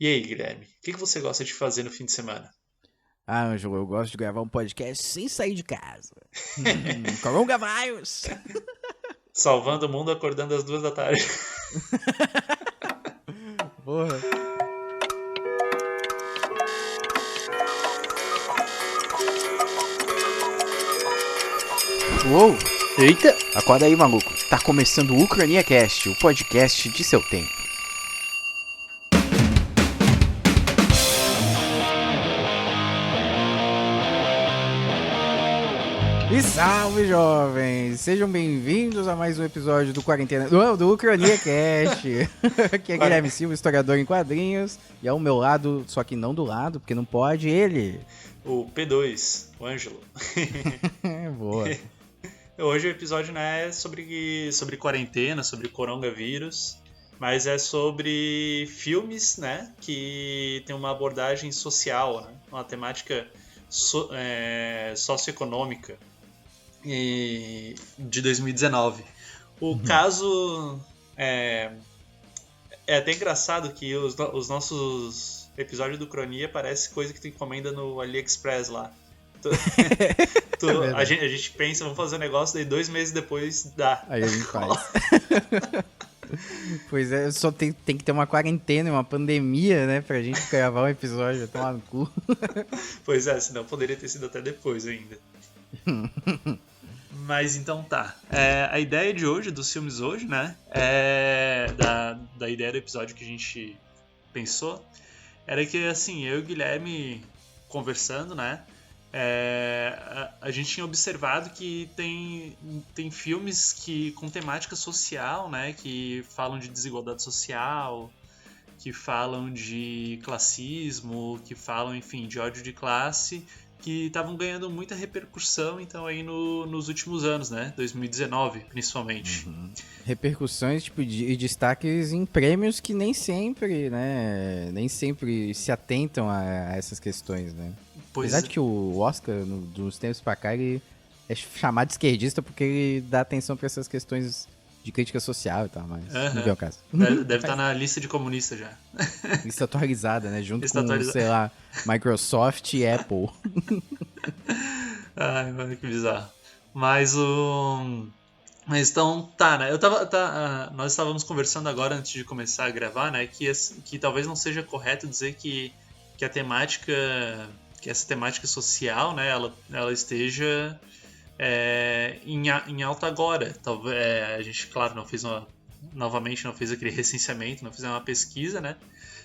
E aí, Guilherme, o que você gosta de fazer no fim de semana? Ah, Ângelo, eu gosto de gravar um podcast sem sair de casa. Coronavírus! Salvando o mundo acordando às 2 da tarde. Porra. Uou! Eita! Acorda aí, maluco. Tá começando o Ucrania Cast, o podcast de seu tempo. E salve, jovens! Sejam bem-vindos a mais um episódio do Quarentena... do Ucrania Cast. Aqui é Guilherme Silva, historiador em quadrinhos. E ao meu lado, só que não do lado, porque não pode, ele. O P2, o Ângelo. Boa. Hoje o episódio não é sobre quarentena, sobre coronavírus, mas é sobre filmes, né, que tem uma abordagem social, né, uma temática socioeconômica de 2019. O caso é até engraçado que os nossos episódios do Cronia parece coisa que tu encomenda no AliExpress lá. A gente pensa, vamos fazer um negócio, daí 2 meses depois dá. Aí a gente faz. Pois é, só tem que ter uma quarentena, uma pandemia, né, pra gente gravar um episódio, tomar no cu. Pois é, senão poderia ter sido até depois ainda. Mas então tá. A ideia de hoje, dos filmes hoje, né, da ideia do episódio que a gente pensou, era que, assim, eu e o Guilherme conversando, né, a gente tinha observado que tem filmes com temática social, né, que falam de desigualdade social, que falam de classismo, que falam, enfim, de ódio de classe, que estavam ganhando muita repercussão, então, aí nos últimos anos, né, 2019, principalmente. Repercussões, tipo, e destaques em prêmios que nem sempre, né, nem sempre se atentam a essas questões, né. Pois Apesar de que o Oscar, dos tempos pra cá, ele é chamado de esquerdista porque ele dá atenção pra essas questões de crítica social e tal, mas não vem o caso. Deve estar na lista de comunista já. Lista atualizada, né, junto Lista com, atualizada. sei lá, Microsoft e Apple. Ai, mano, que bizarro. Mas o... Mas então, tá, né? Nós estávamos conversando agora antes de começar a gravar, né? Que talvez não seja correto dizer que a temática... Que essa temática social, né? Ela esteja em alta agora. Talvez, a gente, claro, novamente não fez aquele recenseamento, não fizemos uma pesquisa, né?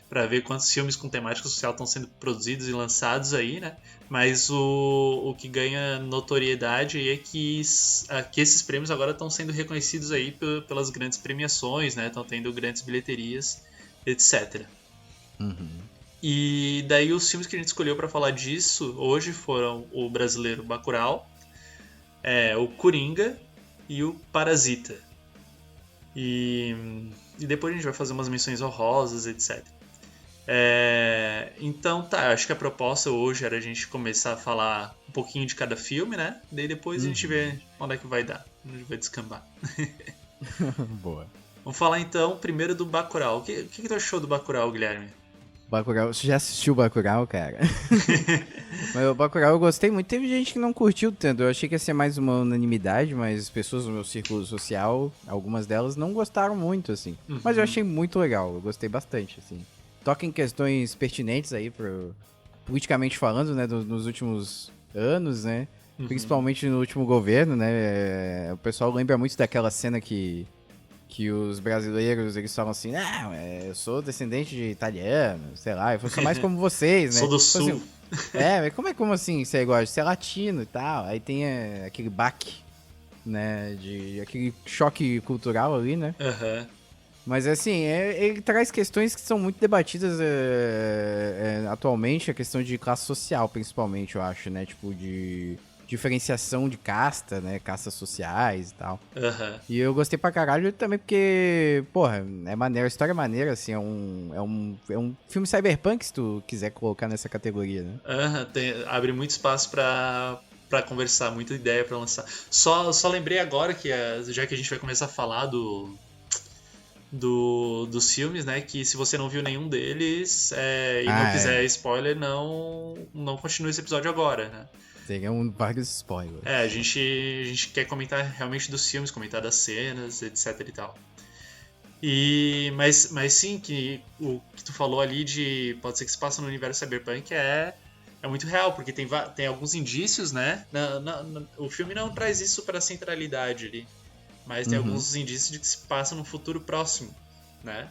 Para ver quantos filmes com temática social estão sendo produzidos e lançados aí, né? Mas o que ganha notoriedade aí é que esses prêmios agora estão sendo reconhecidos aí pelas grandes premiações, né? Estão tendo grandes bilheterias, etc. E daí os filmes que a gente escolheu para falar disso hoje foram o brasileiro Bacurau, o Coringa e o Parasita. E depois a gente vai fazer umas menções honrosas, etc. Então tá, acho que a proposta hoje era a gente começar a falar um pouquinho de cada filme, né? Daí depois a gente vê onde é que vai dar, onde vai descambar. Boa. Vamos falar então primeiro do Bacurau. O que tu achou do Bacurau, Guilherme? Bacurau, você já assistiu Bacurau, cara? Mas o Bacurau eu gostei muito. Teve gente que não curtiu tanto. Eu achei que ia ser mais uma unanimidade, mas as pessoas no meu círculo social, algumas delas, não gostaram muito, assim. Mas eu achei muito legal, eu gostei bastante, assim. Toca em questões pertinentes aí, politicamente falando, né, nos últimos anos, né? Principalmente no último governo, né? O pessoal lembra muito daquela cena que os brasileiros, eles falam assim, não, eu sou descendente de italiano, sei lá, eu sou mais como vocês, né? Sou do Tipo Sul. assim, mas como assim você é igual? Você é latino e tal, aí tem aquele baque, né, aquele choque cultural ali, né? Mas assim, ele traz questões que são muito debatidas atualmente, a questão de classe social, principalmente, eu acho, né? Tipo, de diferenciação de casta, né? Castas sociais e tal. E eu gostei pra caralho também porque, porra, é maneiro, a história é maneira, assim, é um filme cyberpunk, se tu quiser colocar nessa categoria, né? Abre muito espaço pra conversar, muita ideia pra lançar. Só lembrei agora que, já que a gente vai começar a falar dos filmes, né? Que se você não viu nenhum deles e não quiser spoiler, não continue esse episódio agora, né? Seriam vários spoilers. A gente quer comentar realmente dos filmes, comentar das cenas, etc e tal. Mas sim, que o que tu falou ali de pode ser que se passa no universo cyberpunk é muito real, porque tem alguns indícios, né? O filme não traz isso para a centralidade ali, mas tem alguns indícios de que se passa num futuro próximo, né?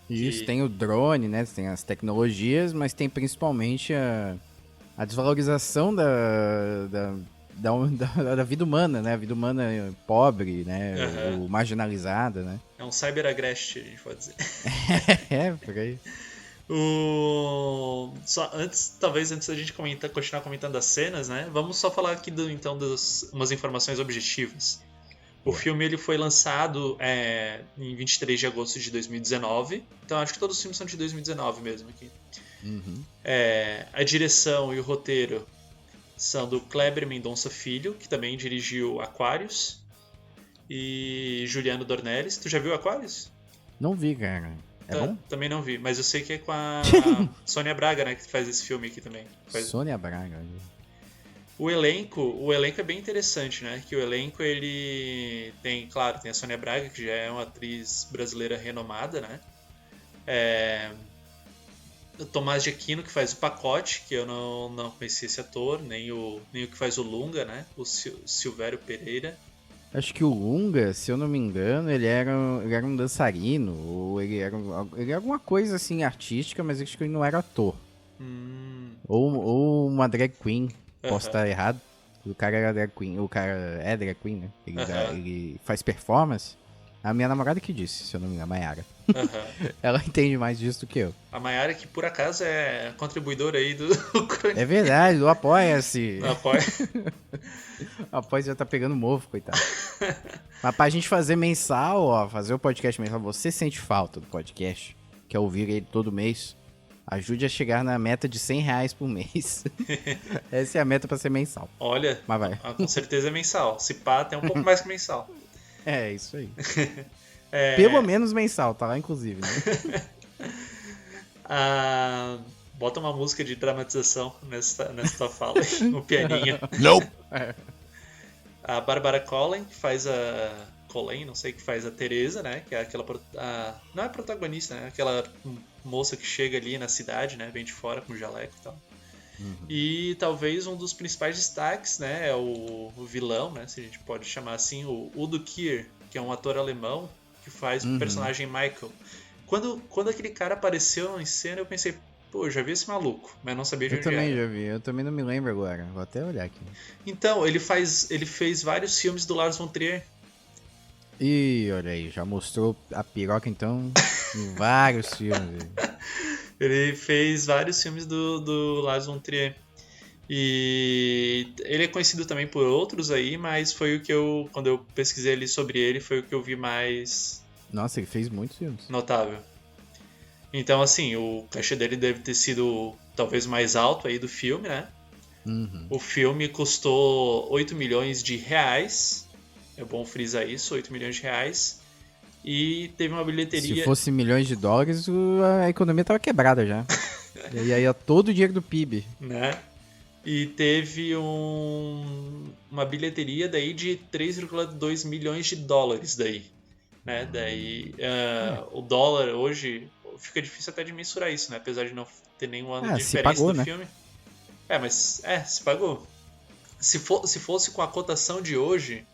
Isso, tem o drone, né? Tem as tecnologias, mas tem principalmente a desvalorização da vida humana, né? A vida humana pobre, né? Ou marginalizada, né? É um cyber-agreste, a gente pode dizer. Por aí. Talvez antes da gente continuar comentando as cenas, né? Vamos só falar aqui umas informações objetivas. O filme ele foi lançado em 23 de agosto de 2019. Então acho que todos os filmes são de 2019 mesmo aqui. A direção e o roteiro são do Kleber Mendonça Filho, que também dirigiu Aquarius, e Juliano Dornelles. Tu já viu Aquarius? Não vi, cara. É bom? Também não vi, mas eu sei que é com a Sônia Braga, né, que faz esse filme aqui também. Sônia Braga. O elenco é bem interessante, né? Que o elenco ele tem a Sônia Braga, que já é uma atriz brasileira renomada, né? O Tomás de Aquino, que faz o Pacote, que eu não conhecia esse ator, nem o que faz o Lunga, né? O Silvério Pereira. Acho que o Lunga, se eu não me engano, ele era um dançarino, ou ele era alguma coisa assim artística, mas acho que ele não era ator. Ou uma drag queen. Posso estar errado. O cara era drag queen. O cara é drag queen, né? Ele faz performance. A minha namorada que disse, se eu não me engano, a Mayara. Ela entende mais disso do que eu. A Mayara, que por acaso é contribuidora aí do É verdade, do Apoia-se. Apoia. O Apoia já tá pegando mofo, coitado. Mas pra gente fazer mensal, ó, fazer o podcast mensal, você sente falta do podcast, quer ouvir ele todo mês, ajude a chegar na meta de R$100 por mês. Essa é a meta pra ser mensal. Olha, mas vai. Com certeza é mensal. Se pá, até um pouco mais que mensal. É, isso aí. Pelo menos mensal, tá lá inclusive, né? Bota uma música de dramatização nessa fala, no pianinho. Não! A Bárbara Collen, que faz não sei, que faz a Teresa, né? Que é aquela... não é a protagonista, né? Aquela moça que chega ali na cidade, né? Vem de fora com jaleco e tal. E talvez um dos principais destaques, né? É o vilão, né? Se a gente pode chamar assim, o Udo Kier, que é um ator alemão que faz o personagem Michael. Quando aquele cara apareceu em cena, eu pensei, pô, eu já vi esse maluco, mas não sabia de onde era. Eu também já vi, eu também não me lembro agora. Vou até olhar aqui. Então, ele fez vários filmes do Lars von Trier. Ih, olha aí, já mostrou a piroca então em vários filmes. Ele fez vários filmes do Lars von Trier. E ele é conhecido também por outros aí, mas foi o que quando eu pesquisei ali sobre ele, foi o que eu vi mais... Nossa, ele fez muitos filmes. Notável. Então, assim, o cachê dele deve ter sido talvez mais alto aí do filme, né? O filme custou 8 milhões de reais. É bom frisar isso, 8 milhões de reais. E teve uma bilheteria... Se fosse milhões de dólares, a economia tava quebrada já. E aí ia todo o dinheiro do PIB. Né? E teve uma bilheteria daí de 3,2 milhões de dólares daí. Né? Daí o dólar hoje... Fica difícil até de mensurar isso, né? Apesar de não ter nenhum ano de diferença do filme. Mas se pagou. Se fosse com a cotação de hoje,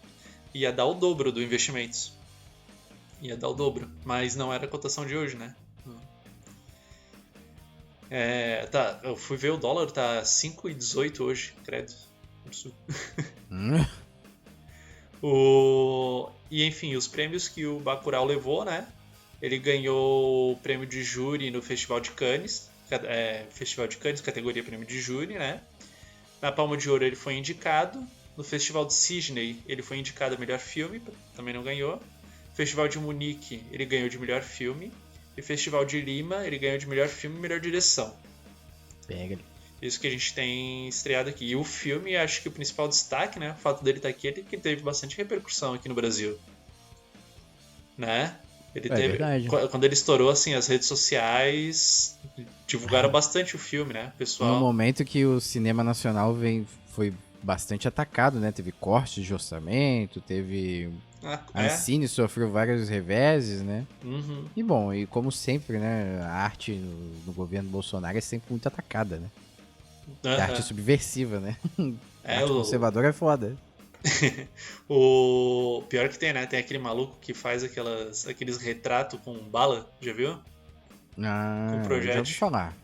ia dar o dobro do investimento. Ia dar o dobro. Mas não era a cotação de hoje, né? Eu fui ver o dólar, tá 5,18 hoje, credo. Absurdo. E enfim, os prêmios que o Bacurau levou, né? Ele ganhou o prêmio de júri no Festival de Cannes, categoria prêmio de júri, né? Na Palma de Ouro ele foi indicado. No Festival de Sydney ele foi indicado a melhor filme, também não ganhou. Festival de Munique ele ganhou de melhor filme. E Festival de Lima ele ganhou de melhor filme e melhor direção. Pega. Isso que a gente tem estreado aqui. E o filme, acho que o principal destaque, né? O fato dele estar aqui é que teve bastante repercussão aqui no Brasil. Né? Ele É teve. verdade. Quando ele estourou, assim, as redes sociais divulgaram bastante o filme, né? O No pessoal. momento que o cinema nacional foi bastante atacado, né? Teve cortes de orçamento, teve... Ah, A Ancine sofreu vários reveses, né? Uhum. E bom, e como sempre, né? A arte no governo Bolsonaro é sempre muito atacada, né? A arte é subversiva, né? A arte conservadora é foda. O pior que tem, né? Tem aquele maluco que faz aqueles retratos com bala, já viu? Com Já ouvi projétil. falar.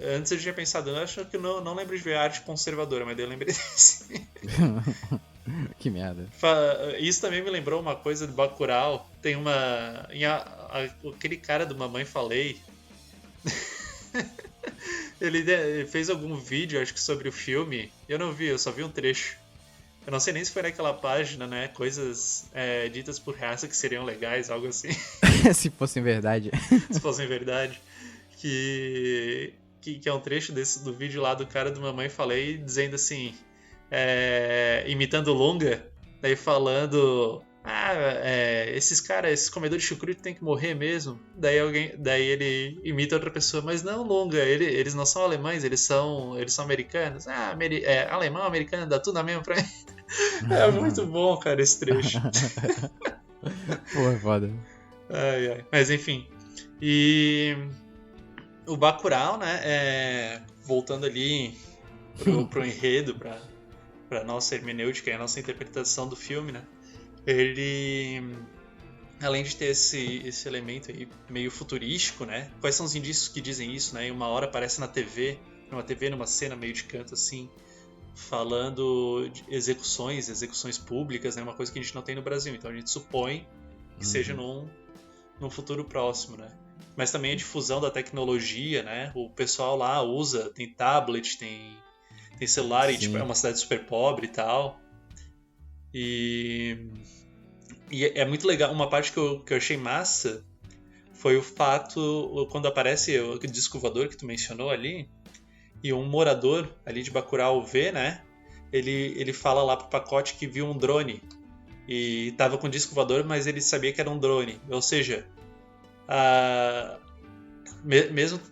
Antes eu tinha pensado, eu acho que não lembro de ver arte conservadora, mas daí eu lembrei desse. Que merda. Isso também me lembrou uma coisa do Bacurau. Tem uma. Aquele cara do Mamãe Falei. Ele fez algum vídeo, acho que sobre o filme. Eu não vi, eu só vi um trecho. Eu não sei nem se foi naquela página, né? Coisas ditas por raça que seriam legais, algo assim. Se fossem verdade. Se fossem verdade. Que é um trecho do vídeo lá do cara do Mamãe Falei, dizendo assim, imitando o Lunga, daí falando, esses caras, esses comedores de chucrute tem que morrer mesmo. Daí ele imita outra pessoa, mas não, Lunga, eles não são alemães, eles são americanos. Alemão, americano, dá tudo na mesma pra mim. É muito bom, cara, esse trecho. Porra, foda. Mas enfim. E o Bacurau, né, voltando ali pro enredo, pra nossa hermenêutica e a nossa interpretação do filme, né, ele, além de ter esse elemento aí meio futurístico, né, quais são os indícios que dizem isso, né, e uma hora aparece numa TV, numa cena meio de canto, assim, falando de execuções públicas, né, uma coisa que a gente não tem no Brasil, então a gente supõe que seja num futuro próximo, né. Mas também a difusão da tecnologia, né? O pessoal lá usa, tem tablet, tem celular, e tipo, é uma cidade super pobre e tal. E é muito legal. Uma parte que eu achei massa foi o fato, quando aparece o disco voador que tu mencionou ali, e um morador ali de Bacurau vê, né? Ele fala lá pro pacote que viu um drone. E tava com disco voador, mas ele sabia que era um drone. Ou seja,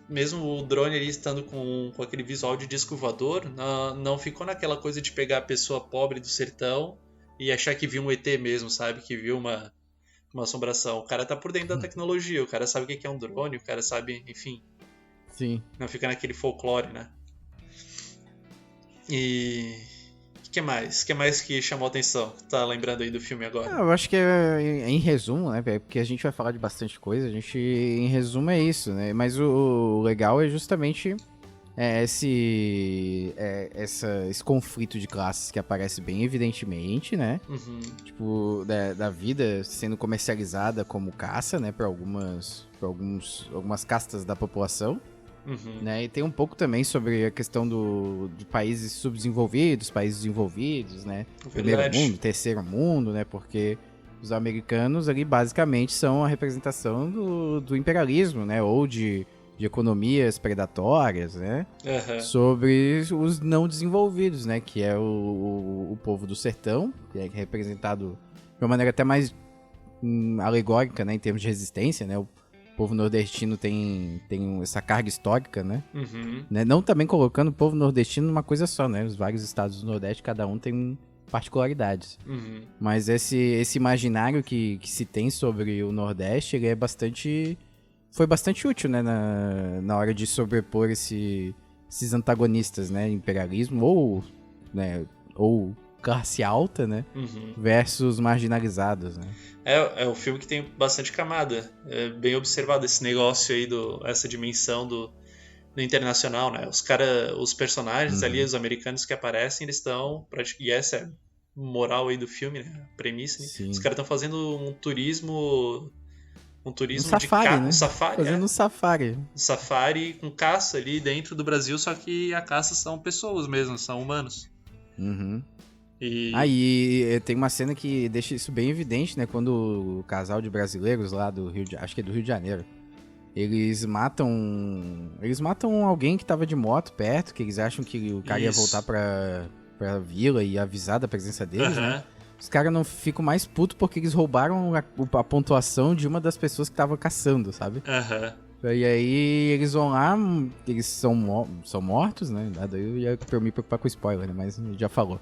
mesmo o drone ali estando com aquele visual de disco voador, não ficou naquela coisa de pegar a pessoa pobre do sertão e achar que viu um ET mesmo, sabe? Que viu uma assombração. O cara tá por dentro da tecnologia, o cara sabe o que é um drone, o cara sabe, enfim. Sim. Não fica naquele folclore, né? E o que mais? O que mais que chamou a atenção? Tá lembrando aí do filme agora? Eu acho que em resumo, né, porque a gente vai falar de bastante coisa, em resumo é isso, né? Mas o legal é justamente esse conflito de classes que aparece bem evidentemente, né? Uhum. Tipo, da vida sendo comercializada como caça, né, para algumas castas da população. Uhum. Né? E tem um pouco também sobre a questão de países subdesenvolvidos, países desenvolvidos, né? Primeiro mundo, terceiro mundo, né? Porque os americanos ali basicamente são a representação do imperialismo, né? Ou de economias predatórias, né? Uhum. Sobre os não desenvolvidos, né? Que é o povo do sertão, que é representado de uma maneira até mais alegórica, né? Em termos de resistência, né? O povo nordestino tem essa carga histórica, né? Uhum. Não também colocando o povo nordestino numa coisa só, né? Os vários estados do Nordeste, cada um tem particularidades. Uhum. Mas esse imaginário que se tem sobre o Nordeste, ele foi bastante útil, né? Na hora de sobrepor esses antagonistas, né? Imperialismo ou classe alta, né? Uhum. Versus marginalizados, né? É um filme que tem bastante camada. É bem observado esse negócio aí, essa dimensão do internacional, né? Os personagens ali, os americanos que aparecem, eles estão... E essa é a moral aí do filme, né? A premissa, né? Os caras estão fazendo um turismo... Um safari, né? Um safari, fazendo um safari. Um safari com caça ali dentro do Brasil, só que a caça são pessoas mesmo, são humanos. Uhum. E tem uma cena que deixa isso bem evidente, né? Quando o casal de brasileiros lá acho que é do Rio de Janeiro, eles matam alguém que tava de moto perto, que eles acham que o cara ia voltar pra vila e avisar da presença deles, né? os caras não ficam mais putos porque eles roubaram a pontuação de uma das pessoas que tava caçando, sabe? Aham. E aí eles vão lá, eles são mortos, né? Nada, eu ia me preocupar com spoiler, né? Mas já falou.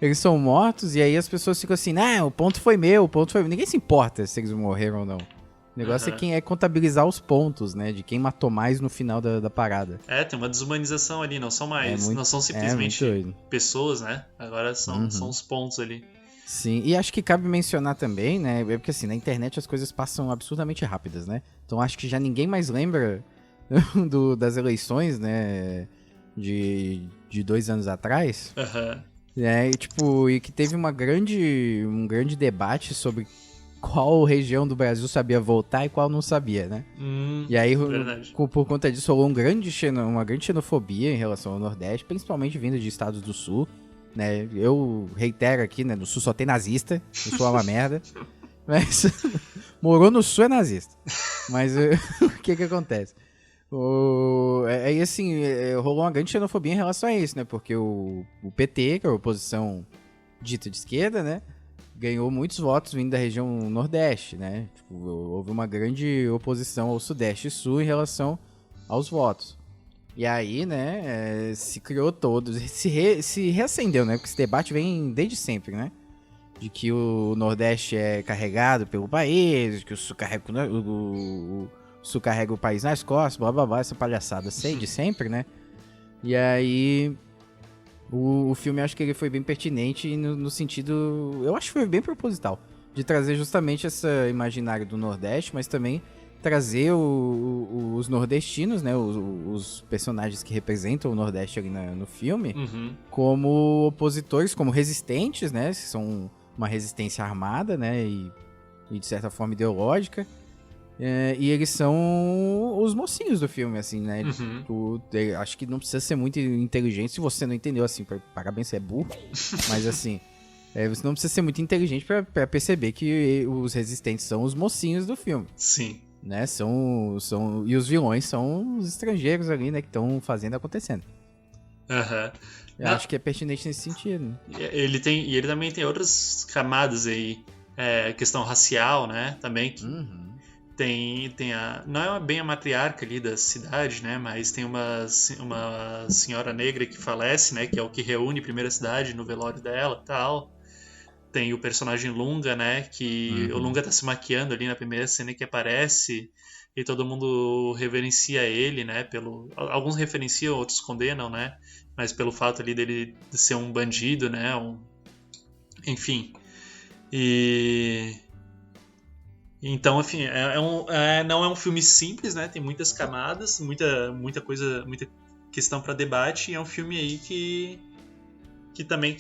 Eles são mortos e aí as pessoas ficam assim, o ponto foi meu, o ponto foi meu. Ninguém se importa se eles morreram ou não. O negócio é contabilizar os pontos, né? De quem matou mais no final da parada. Tem uma desumanização ali, não são mais. Não são simplesmente pessoas, né? Agora são os pontos ali. Sim, e acho que cabe mencionar também, né? Porque assim, na internet as coisas passam absurdamente rápidas, né? Então acho que já ninguém mais lembra das eleições, né? De 2 anos atrás. Aham. E que teve um grande debate sobre qual região do Brasil sabia votar e qual não sabia, né? E aí, por conta disso, rolou uma grande xenofobia em relação ao Nordeste, principalmente vindo de estados do Sul, né? Eu reitero aqui, né? No Sul só tem nazista, no Sul é uma merda. Mas morou no Sul é nazista. Mas o que acontece? Aí, assim, rolou uma grande xenofobia em relação a isso, né? Porque o PT, que é a oposição dita de esquerda, né? Ganhou muitos votos vindo da região Nordeste, né? Tipo, houve uma grande oposição ao Sudeste e Sul em relação aos votos. E aí, né, se criou se reacendeu, né? Porque esse debate vem desde sempre, né? De que o Nordeste é carregado pelo país, que o Sul carrega o Sul carrega o país nas costas, blá blá blá, essa palhaçada de sempre, né? E aí o filme, acho que ele foi bem pertinente no sentido, eu acho que foi bem proposital, de trazer justamente esse imaginário do Nordeste, mas também trazer os nordestinos, né, os personagens que representam o Nordeste ali no filme, como opositores, como resistentes, né, são uma resistência armada, né, e de certa forma ideológica. E eles são os mocinhos do filme, assim, né? Acho que não precisa ser muito inteligente. Se você não entendeu, assim, parabéns, você é burro. Mas, assim, você não precisa ser muito inteligente pra perceber que os resistentes são os mocinhos do filme. Sim. Né? E os vilões são os estrangeiros ali, né? Que estão fazendo acontecendo. Eu acho que é pertinente nesse sentido. Né? Ele também tem outras camadas aí. Questão racial, né? Também que... Tem não é bem a matriarca ali da cidade, né? Mas tem uma senhora negra que falece, né? Que é o que reúne a primeira cidade no velório dela e tal. Tem o personagem Lunga, né? Que o Lunga tá se maquiando ali na primeira cena que aparece e todo mundo reverencia ele, né? Alguns referenciam, outros condenam, né? Mas pelo fato ali dele ser um bandido, né? Enfim. Então, enfim, não é um filme simples, né? Tem muitas camadas, muita coisa, muita questão para debate. E é um filme aí que também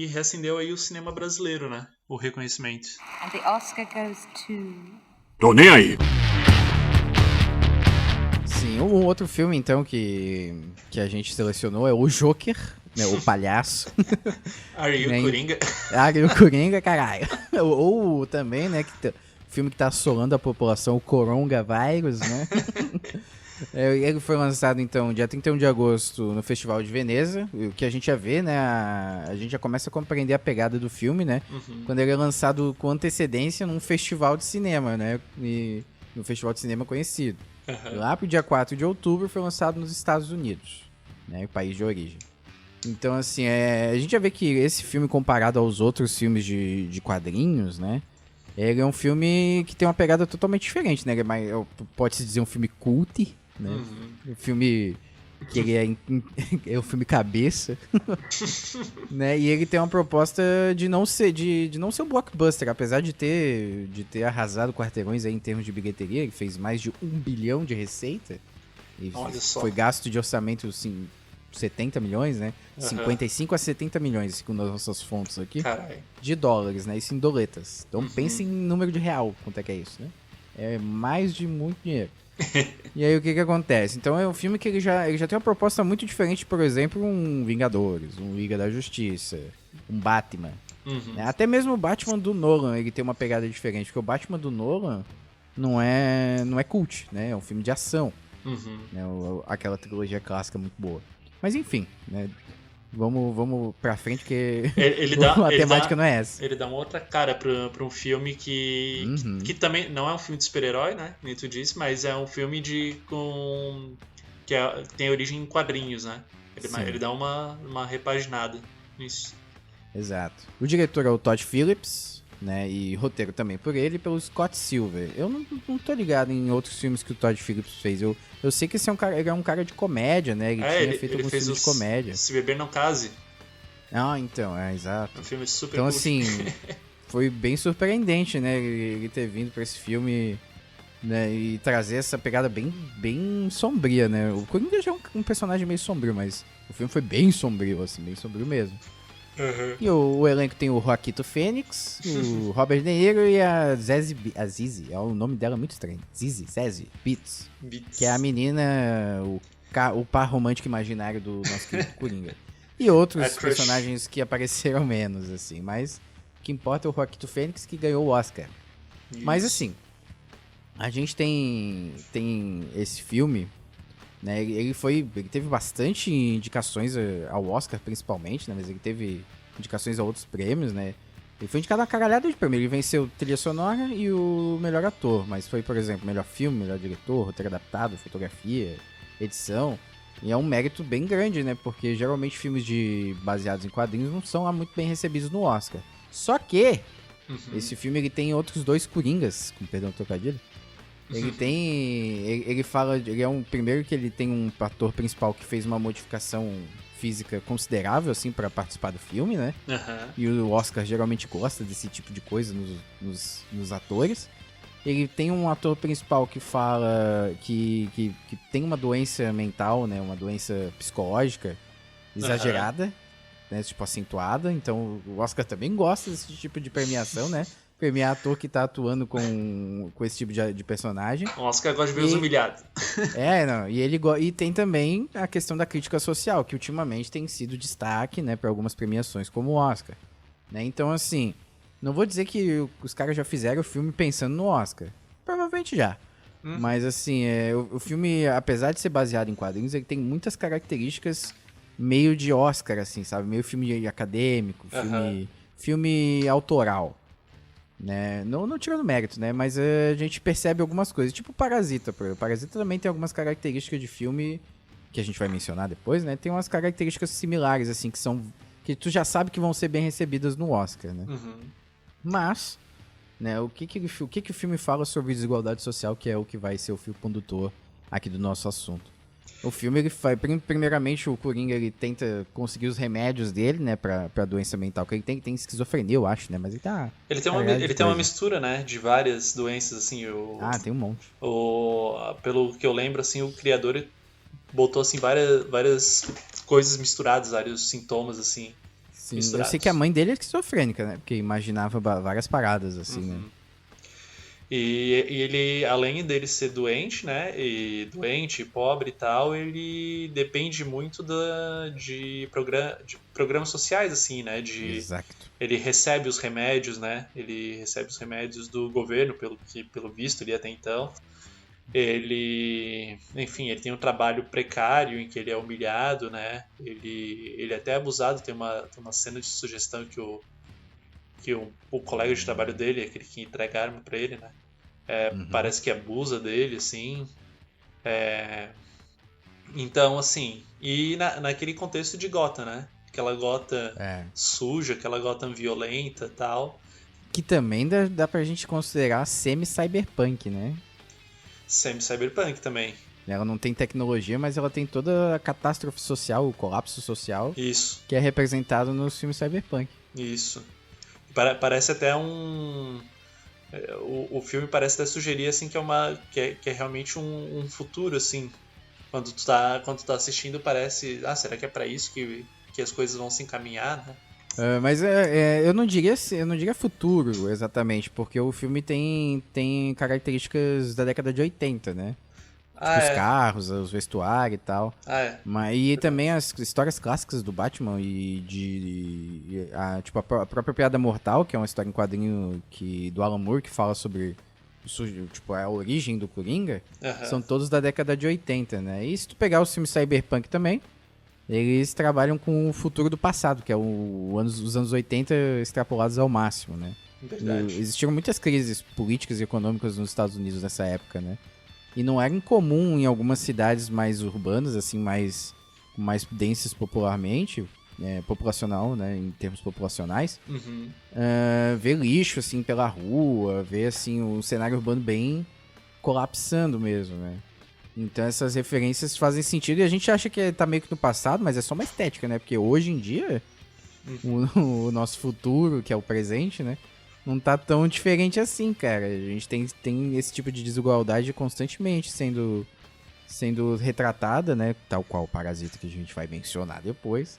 reacendeu aí o cinema brasileiro, né? O reconhecimento. And the Oscar goes to... Tô nem aí. Sim, um outro filme, então, que a gente selecionou é o Joker, né? O palhaço. Are you Coringa? Are you Coringa, caralho. Ou também, né? Filme que tá assolando a população, o Coronavírus, né? Ele foi lançado, então, dia 31 de agosto no Festival de Veneza. O que a gente já vê, né? A gente já começa a compreender a pegada do filme, né? Quando ele é lançado com antecedência num festival de cinema, né? No festival de cinema conhecido. Lá pro dia 4 de outubro foi lançado nos Estados Unidos, né? O país de origem. Então, assim, a gente já vê que esse filme, comparado aos outros filmes de quadrinhos, né? Ele é um filme que tem uma pegada totalmente diferente, né? Pode-se dizer um filme cult, né? Um filme que ele é um filme cabeça, né? E ele tem uma proposta de não ser um blockbuster, apesar de ter arrasado quarteirões aí em termos de bilheteria. Ele fez mais de 1 bilhão de receita. E foi gasto de orçamento, assim, 70 milhões, né? 55 a 70 milhões, segundo as nossas fontes aqui. Carai. De dólares, né? Isso em doletas. Então pense em número de real, quanto é que é isso, né? É mais de muito dinheiro. E aí o que acontece? Então é um filme que ele já tem uma proposta muito diferente, por exemplo, um Vingadores, um Liga da Justiça, um Batman. Né? Até mesmo o Batman do Nolan, ele tem uma pegada diferente, porque o Batman do Nolan não é cult, né? É um filme de ação. Né? Aquela trilogia clássica muito boa. Mas enfim, né? Vamos pra frente, porque a ele temática dá, não é essa. ele dá uma outra cara pra um filme que também não é um filme de super-herói, né? Nem tu disse, mas é um filme que tem origem em quadrinhos, né? Ele dá uma repaginada nisso. Exato. O diretor é o Todd Phillips, né? E roteiro também por ele e pelo Scott Silver. Eu não tô ligado em outros filmes que o Todd Phillips fez. Eu sei que esse é um cara, ele é um cara de comédia, né? Ele tinha feito alguns filmes de comédia. Se Beber Não Case. Ah, então, exato. É um filme super Então, cult. assim, foi bem surpreendente, né? Ele ter vindo pra esse filme, né? E trazer essa pegada bem sombria, né? O Coringa já é um personagem meio sombrio, mas o filme foi bem sombrio, assim, bem sombrio mesmo. Uhum. E o elenco tem o Joaquin Phoenix, o Robert De Niro e a Zizi, o nome dela é muito estranho. Zizi Beetz, que é a menina, o par romântico imaginário do nosso querido Coringa. E outros personagens que apareceram menos, assim, mas o que importa é o Joaquin Phoenix que ganhou o Oscar. Isso. Mas assim, a gente tem esse filme, né? Ele teve bastante indicações ao Oscar, principalmente, né? Mas ele teve indicações a outros prêmios, né? Ele foi indicado a caralhada de prêmio. Ele venceu trilha sonora e o melhor ator. Mas foi, por exemplo, melhor filme, melhor diretor, roteiro adaptado, fotografia, edição. E é um mérito bem grande, né? Porque geralmente filmes baseados em quadrinhos não são lá muito bem recebidos no Oscar. Só que esse filme ele tem outros dois Coringas, com perdão do trocadilho. Ele tem. Ele é um. Primeiro que ele tem um ator principal que fez uma modificação física considerável, assim, pra participar do filme, né? Uhum. E o Oscar geralmente gosta desse tipo de coisa nos atores. Ele tem um ator principal que fala que tem uma doença mental, né? Uma doença psicológica exagerada, né? Tipo, acentuada. Então o Oscar também gosta desse tipo de premiação, né? Premiar ator que tá atuando com esse tipo de personagem. O Oscar gosta de ver os humilhados. Não. E tem também a questão da crítica social, que ultimamente tem sido destaque, né, para algumas premiações como o Oscar. Né? Então, assim, não vou dizer que os caras já fizeram o filme pensando no Oscar. Provavelmente já. Mas, assim, o filme, apesar de ser baseado em quadrinhos, ele tem muitas características meio de Oscar, assim, sabe? Meio filme acadêmico, filme autoral. Né? Não tirando mérito, né? Mas a gente percebe algumas coisas. Tipo Parasita. O Parasita também tem algumas características de filme que a gente vai mencionar depois, né? Tem umas características similares, assim, que tu já sabe que vão ser bem recebidas no Oscar, né? Mas, né, o que o filme fala sobre desigualdade social, que é o que vai ser o fio condutor aqui do nosso assunto. O filme, ele faz, primeiramente, o Coringa, ele tenta conseguir os remédios dele, né, pra doença mental, que ele tem esquizofrenia, eu acho, né, mas ele tá... Ele tem uma mistura, né, de várias doenças, assim, tem um monte. Pelo que eu lembro, assim, o criador botou, assim, várias coisas misturadas, vários sintomas, assim, Sim, misturados. Eu sei que a mãe dele é esquizofrênica, né, porque imaginava várias paradas, assim, né. E ele, além dele ser doente, né, doente, pobre e tal, ele depende muito de programas sociais, assim, né, Exato. Ele recebe os remédios, né, ele recebe os remédios do governo, pelo visto ali até então. Ele tem um trabalho precário em que ele é humilhado, né, ele é até abusado, tem uma cena de sugestão que o colega de trabalho dele, aquele que entrega a arma pra ele, né? Parece que abusa dele, assim. Então, assim... E naquele contexto de Gotham, né? Aquela Gotham suja, aquela Gotham violenta e tal. Que também dá pra gente considerar semi-cyberpunk, né? Semi-cyberpunk também. Ela não tem tecnologia, mas ela tem toda a catástrofe social, o colapso social. Isso. Que é representado nos filmes cyberpunk. Isso. Parece até o filme parece até sugerir assim que é realmente um futuro, assim. Quando tu tá assistindo, parece, será que é pra isso que as coisas vão se encaminhar, né? Mas eu não diria futuro exatamente, porque o filme tem características da década de 80, né? Os carros, os vestuários e tal. E também as histórias clássicas do Batman a própria Piada Mortal, que é uma história em quadrinho do Alan Moore, que fala sobre a origem do Coringa, são todos da década de 80, né? E se tu pegar os filmes cyberpunk também, eles trabalham com o futuro do passado, que é os anos 80 extrapolados ao máximo, né? Verdade. Existiram muitas crises políticas e econômicas nos Estados Unidos nessa época, né? E não era incomum em algumas cidades mais urbanas, assim, mais densas popularmente, populacional, né, em termos populacionais, ver lixo, assim, pela rua, ver, assim, o cenário urbano bem colapsando mesmo, né? Então essas referências fazem sentido e a gente acha que tá meio que no passado, mas é só uma estética, né? Porque hoje em dia, o nosso futuro, que é o presente, né? Não tá tão diferente assim, cara. A gente tem esse tipo de desigualdade constantemente sendo retratada, né? Tal qual o Parasita que a gente vai mencionar depois,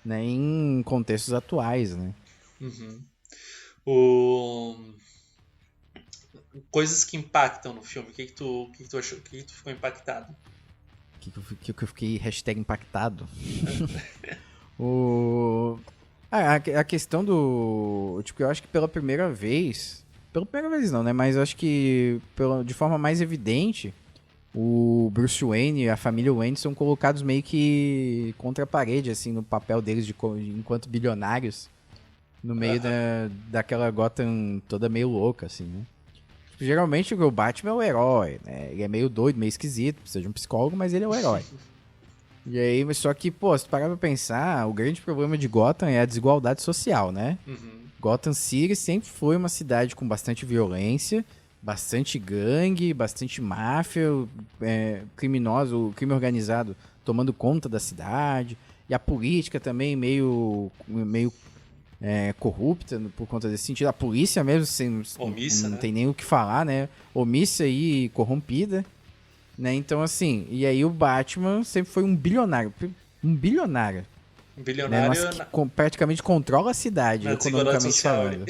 né? Em contextos atuais, né? Coisas que impactam no filme. O que tu achou? O que tu ficou impactado? Que eu fiquei #impactado. A questão do... Tipo, eu acho que pela primeira vez não, né? Mas eu acho que de forma mais evidente, o Bruce Wayne e a família Wayne são colocados meio que contra a parede, assim, no papel deles enquanto bilionários, no meio daquela Gotham toda meio louca, assim, né? Tipo, geralmente o Batman é o herói, né? Ele é meio doido, meio esquisito, precisa de um psicólogo, mas ele é o herói. E aí, só que, pô, se tu parar pra pensar, o grande problema de Gotham é a desigualdade social, né? Gotham City sempre foi uma cidade com bastante violência, bastante gangue, bastante máfia, criminoso, o crime organizado tomando conta da cidade, e a política também meio corrupta por conta desse sentido. A polícia mesmo, omissa, não né? tem nem o que falar, né? Omissa e corrompida. Né? Então, assim, e aí o Batman sempre foi um bilionário. Um bilionário. Né? Mas que praticamente controla a cidade, economicamente falando.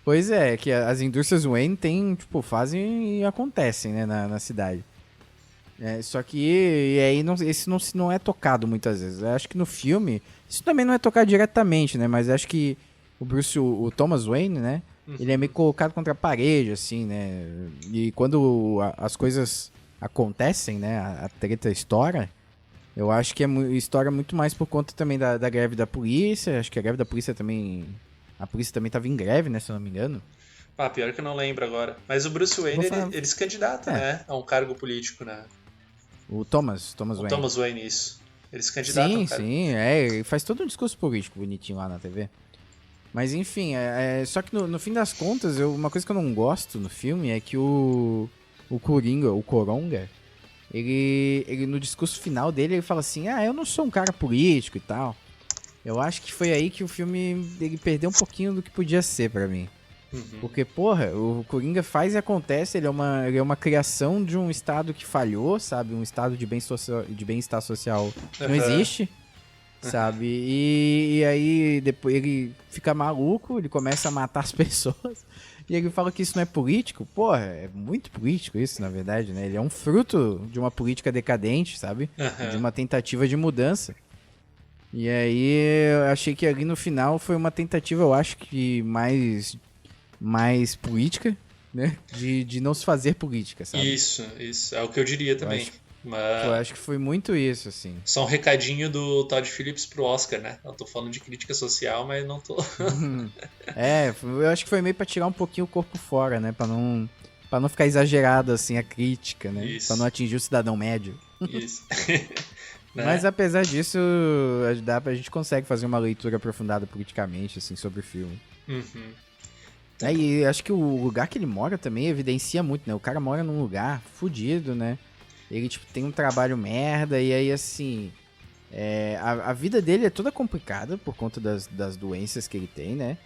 Pois é, que as indústrias Wayne fazem e acontecem, né, na cidade. Só que e aí isso não é tocado muitas vezes. Eu acho que no filme, isso também não é tocado diretamente, né? Mas acho que o Thomas Wayne, né? Ele é meio colocado contra a parede, assim, né? E quando as coisas acontecem, né? A treta estoura. Eu acho que estoura muito mais por conta também da greve da polícia. Acho que a greve da polícia também... A polícia também estava em greve, né? Se eu não me engano. Pior que eu não lembro agora. Mas o Bruce Wayne, ele se candidata, né? A um cargo político, né? O Thomas Wayne. Thomas Wayne, isso. Ele se candidata a um cargo. Sim. Ele faz todo um discurso político bonitinho lá na TV. Mas enfim, só que no fim das contas, uma coisa que eu não gosto no filme é que o Coronga, ele no discurso final dele, ele fala assim, eu não sou um cara político e tal. Eu acho que foi aí que o filme ele perdeu um pouquinho do que podia ser pra mim. Porque, porra, o Coringa faz e acontece, ele é uma criação de um estado que falhou, sabe? Um estado de bem-estar social que não existe, sabe? E aí depois ele fica maluco, ele começa a matar as pessoas. E ele fala que isso não é político. Porra, é muito político isso, na verdade, né? Ele é um fruto de uma política decadente, sabe? De uma tentativa de mudança. E aí eu achei que ali no final foi uma tentativa, eu acho que mais política, né? De não se fazer política, sabe? Isso. É o que eu diria também. Eu acho que foi muito isso, assim. Só um recadinho do Todd Phillips pro Oscar, né? Eu tô falando de crítica social, mas não tô... Eu acho que foi meio pra tirar um pouquinho o corpo fora, né? Pra não ficar exagerado, assim, a crítica, né? Isso. Pra não atingir o cidadão médio. Isso. Mas apesar disso, a gente consegue fazer uma leitura aprofundada politicamente, assim, sobre o filme. E acho que o lugar que ele mora também evidencia muito, né? O cara mora num lugar fudido, né? Ele, tem um trabalho merda, e aí, assim... a vida dele é toda complicada por conta das doenças que ele tem, né?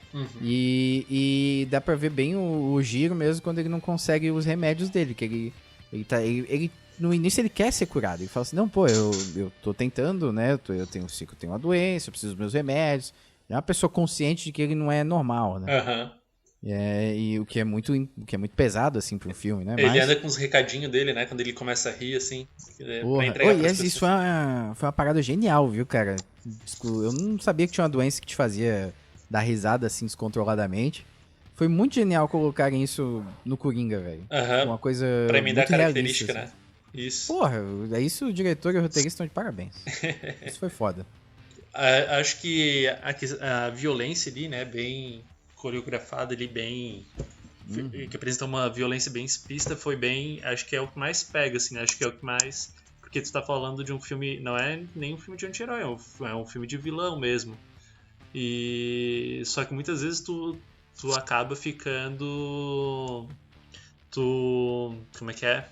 E dá pra ver bem o giro mesmo quando ele não consegue os remédios dele, que ele no início ele quer ser curado. Ele fala assim, não, pô, eu tô tentando, né? Eu tenho uma doença, eu preciso dos meus remédios. É uma pessoa consciente de que ele não é normal, né? E o que é muito pesado, assim, pro filme, né? Ele anda com os recadinhos dele, né? Quando ele começa a rir, assim, pra entregar pras pessoas. Isso foi uma parada genial, viu, cara? Eu não sabia que tinha uma doença que te fazia dar risada, assim, descontroladamente. Foi muito genial colocarem isso no Coringa, velho. Aham. Uma coisa pra emendar muito característica, realista, né? Isso. Porra, é isso, o diretor e o roteirista estão de parabéns. Isso foi foda. Acho que a violência ali, né, bem coreografada ali, bem... que apresenta uma violência bem explícita, foi bem... Acho que é o que mais pega, assim, né? Acho que é o que mais... Porque tu tá falando de um filme... Não é nem um filme de anti-herói, é um filme de vilão mesmo. E... Só que muitas vezes tu acaba ficando... Como é que é?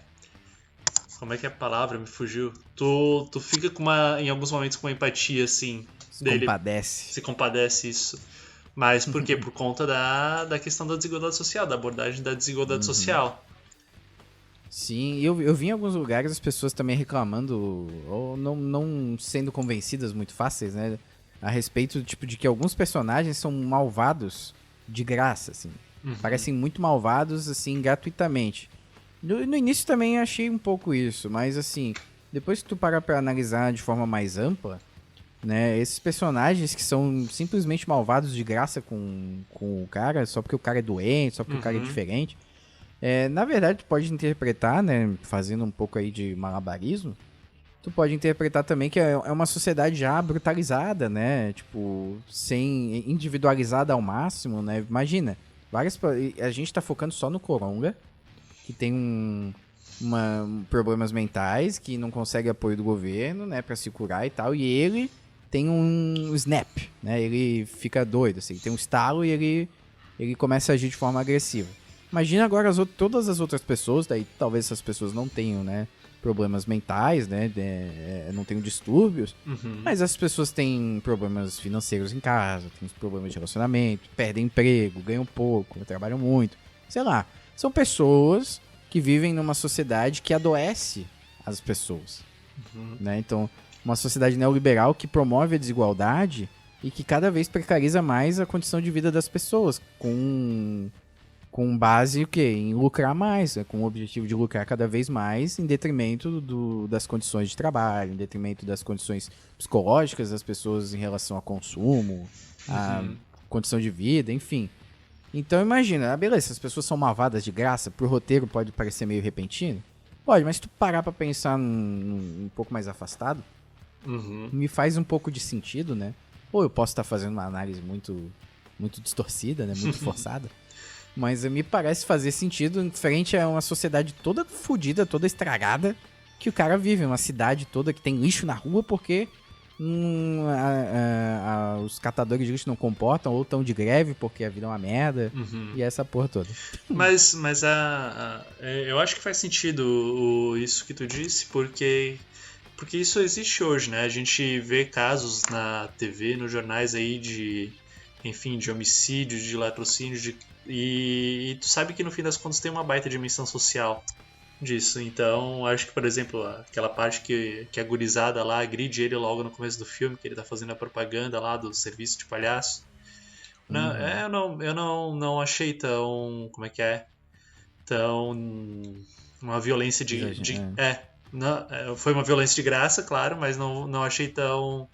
Como é que é a palavra? Me fugiu. Tu fica em alguns momentos com uma empatia, assim, Se dele. compadece. Se compadece, isso. Mas por quê? Por conta da questão da desigualdade social, da abordagem da desigualdade social. Sim, eu vi em alguns lugares as pessoas também reclamando, ou não sendo convencidas muito fáceis, né? A respeito do tipo de que alguns personagens são malvados de graça, assim. Parecem muito malvados, assim, gratuitamente. No início também eu achei um pouco isso, mas assim, depois que tu parar pra analisar de forma mais ampla, né, esses personagens que são simplesmente malvados de graça com o cara, só porque o cara é doente, só porque o cara é diferente, na verdade tu pode interpretar, né, fazendo um pouco aí de malabarismo, tu pode interpretar também que é uma sociedade já brutalizada, né, tipo, sem individualizada ao máximo, né, imagina, a gente tá focando só no Coronga, que tem problemas mentais, que não consegue apoio do governo, né, pra se curar e tal, e ele tem um snap, né, ele fica doido, assim, tem um estalo e ele começa a agir de forma agressiva. Imagina agora todas as outras pessoas, daí talvez essas pessoas não tenham, né, problemas mentais, né, não tenham distúrbios, mas essas pessoas têm problemas financeiros em casa, têm problemas de relacionamento, perdem emprego, ganham pouco, trabalham muito, sei lá. São pessoas que vivem numa sociedade que adoece as pessoas, né? Então, uma sociedade neoliberal que promove a desigualdade e que cada vez precariza mais a condição de vida das pessoas, com base o quê? Em lucrar mais, né? Com o objetivo de lucrar cada vez mais em detrimento das condições de trabalho, em detrimento das condições psicológicas das pessoas em relação ao consumo, a condição de vida, enfim. Então imagina, beleza, as pessoas são malvadas de graça, pro roteiro pode parecer meio repentino. Pode, mas se tu parar pra pensar um pouco mais afastado, me faz um pouco de sentido, né? Ou eu posso estar fazendo uma análise muito, muito distorcida, né? Muito forçada. Mas me parece fazer sentido em frente a uma sociedade toda fodida, toda estragada, que o cara vive. Uma cidade toda que tem lixo na rua porque os catadores de lixo não comportam ou estão de greve porque a vida é uma merda e essa porra toda. Mas eu acho que faz sentido isso que tu disse, porque isso existe hoje, né? A gente vê casos na TV, nos jornais aí de homicídio, de latrocínio, e tu sabe que no fim das contas tem uma baita dimensão social disso. Então, acho que, por exemplo, aquela parte que a gurizada lá agride ele logo no começo do filme, que ele tá fazendo a propaganda lá do serviço de palhaço. Eu não achei tão... Como é que é? Tão... Uma violência foi uma violência de graça, claro, mas não achei tão...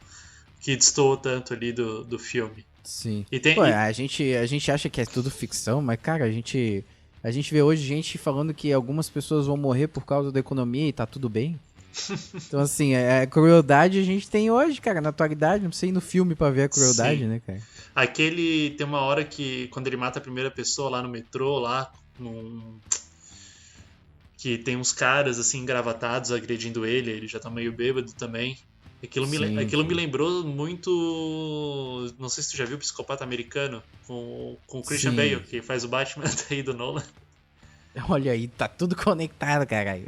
que destoou tanto ali do filme. Sim. A gente acha que é tudo ficção, mas, cara, a gente vê hoje gente falando que algumas pessoas vão morrer por causa da economia e tá tudo bem. Então, assim, a crueldade a gente tem hoje, cara, na atualidade. Não precisa ir no filme pra ver a crueldade, Sim. né, cara? Tem uma hora que, quando ele mata a primeira pessoa lá no metrô, que tem uns caras, assim, engravatados agredindo ele já tá meio bêbado também. Aquilo me lembrou muito... Não sei se tu já viu o Psicopata Americano, com o Christian Bale, que faz o Batman daí do Nolan. Olha aí, tá tudo conectado, caralho.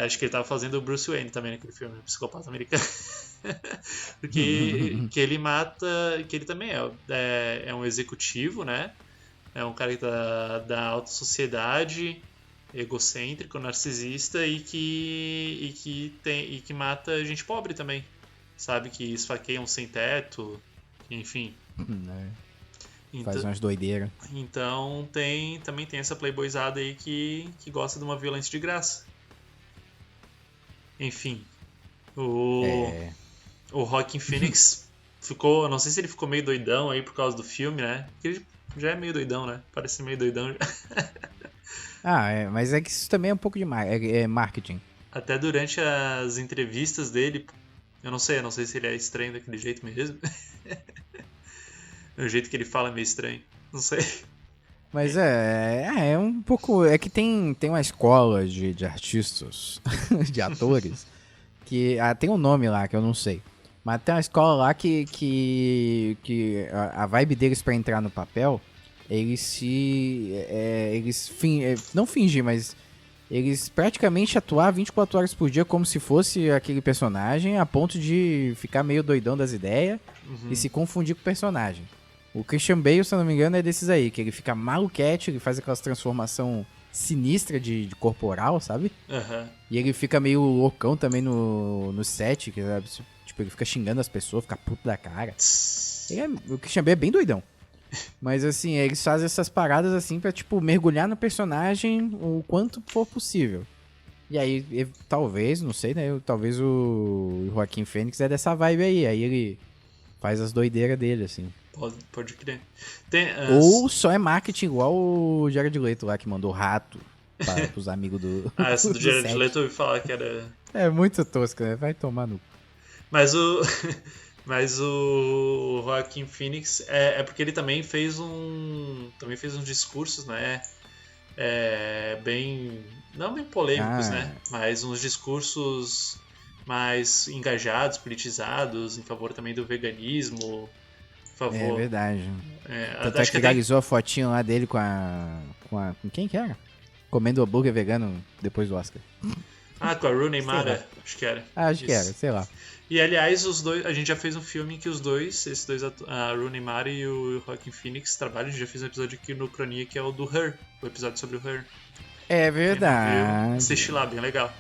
Acho que ele tava fazendo o Bruce Wayne também naquele filme, o Psicopata Americano. Porque que ele mata... Que ele também é um executivo, né? É um cara da alta sociedade, egocêntrico, narcisista e que mata gente pobre também, sabe? Que esfaqueia um sem teto, enfim. Faz umas doideiras. Então também tem essa playboyzada aí que gosta de uma violência de graça. Enfim, o Joaquin Phoenix ficou, não sei se ele ficou meio doidão aí por causa do filme, né? Porque ele já é meio doidão, né? Parece meio doidão já. Mas é que isso também é um pouco de marketing. até durante as entrevistas dele, eu não sei se ele é estranho daquele jeito mesmo. O jeito que ele fala é meio estranho, não sei. Mas é um pouco. É que tem uma escola de artistas, de atores, que. Tem um nome lá que eu não sei. Mas tem uma escola lá que a vibe deles pra entrar no papel, eles não fingir, mas eles praticamente atuar 24 horas por dia como se fosse aquele personagem, a ponto de ficar meio doidão das ideias e se confundir com o personagem. O Christian Bale, se eu não me engano, é desses aí, que ele fica maluquete, ele faz aquelas transformação sinistra de corporal, sabe? Aham. E ele fica meio loucão também no set, que, sabe? Tipo, ele fica xingando as pessoas, fica puto da cara. O Christian Bale é bem doidão. Mas assim, eles fazem essas paradas assim pra, tipo, mergulhar no personagem o quanto for possível. E aí, talvez, não sei, né? Talvez o Joaquim Fênix é dessa vibe aí. Aí ele faz as doideiras dele, assim. Pode crer. Ou só é marketing igual o Jared Leto lá, que mandou rato pros amigos do. Essa do Jared set. Leto eu ouvi falar que era. É muito tosco, né? Vai tomar no. Mas o. Mas o Joaquin Phoenix é porque ele também fez uns discursos, né? Não bem polêmicos, né? Mas uns discursos mais engajados, politizados, em favor também do veganismo. Favor. É verdade. Tanto Acho que viralizou a fotinho lá dele com quem que era? Comendo hambúrguer vegano depois do Oscar. Com a Rooney Mara, acho que era. Acho que era, sei lá. E aliás, os dois, a gente já fez um filme em que esses dois, a Rooney Mara e o Joaquin Phoenix trabalham. A gente já fez um episódio aqui no Cronia que é o do Her, o episódio sobre o Her. É verdade. Assisti lá, bem legal.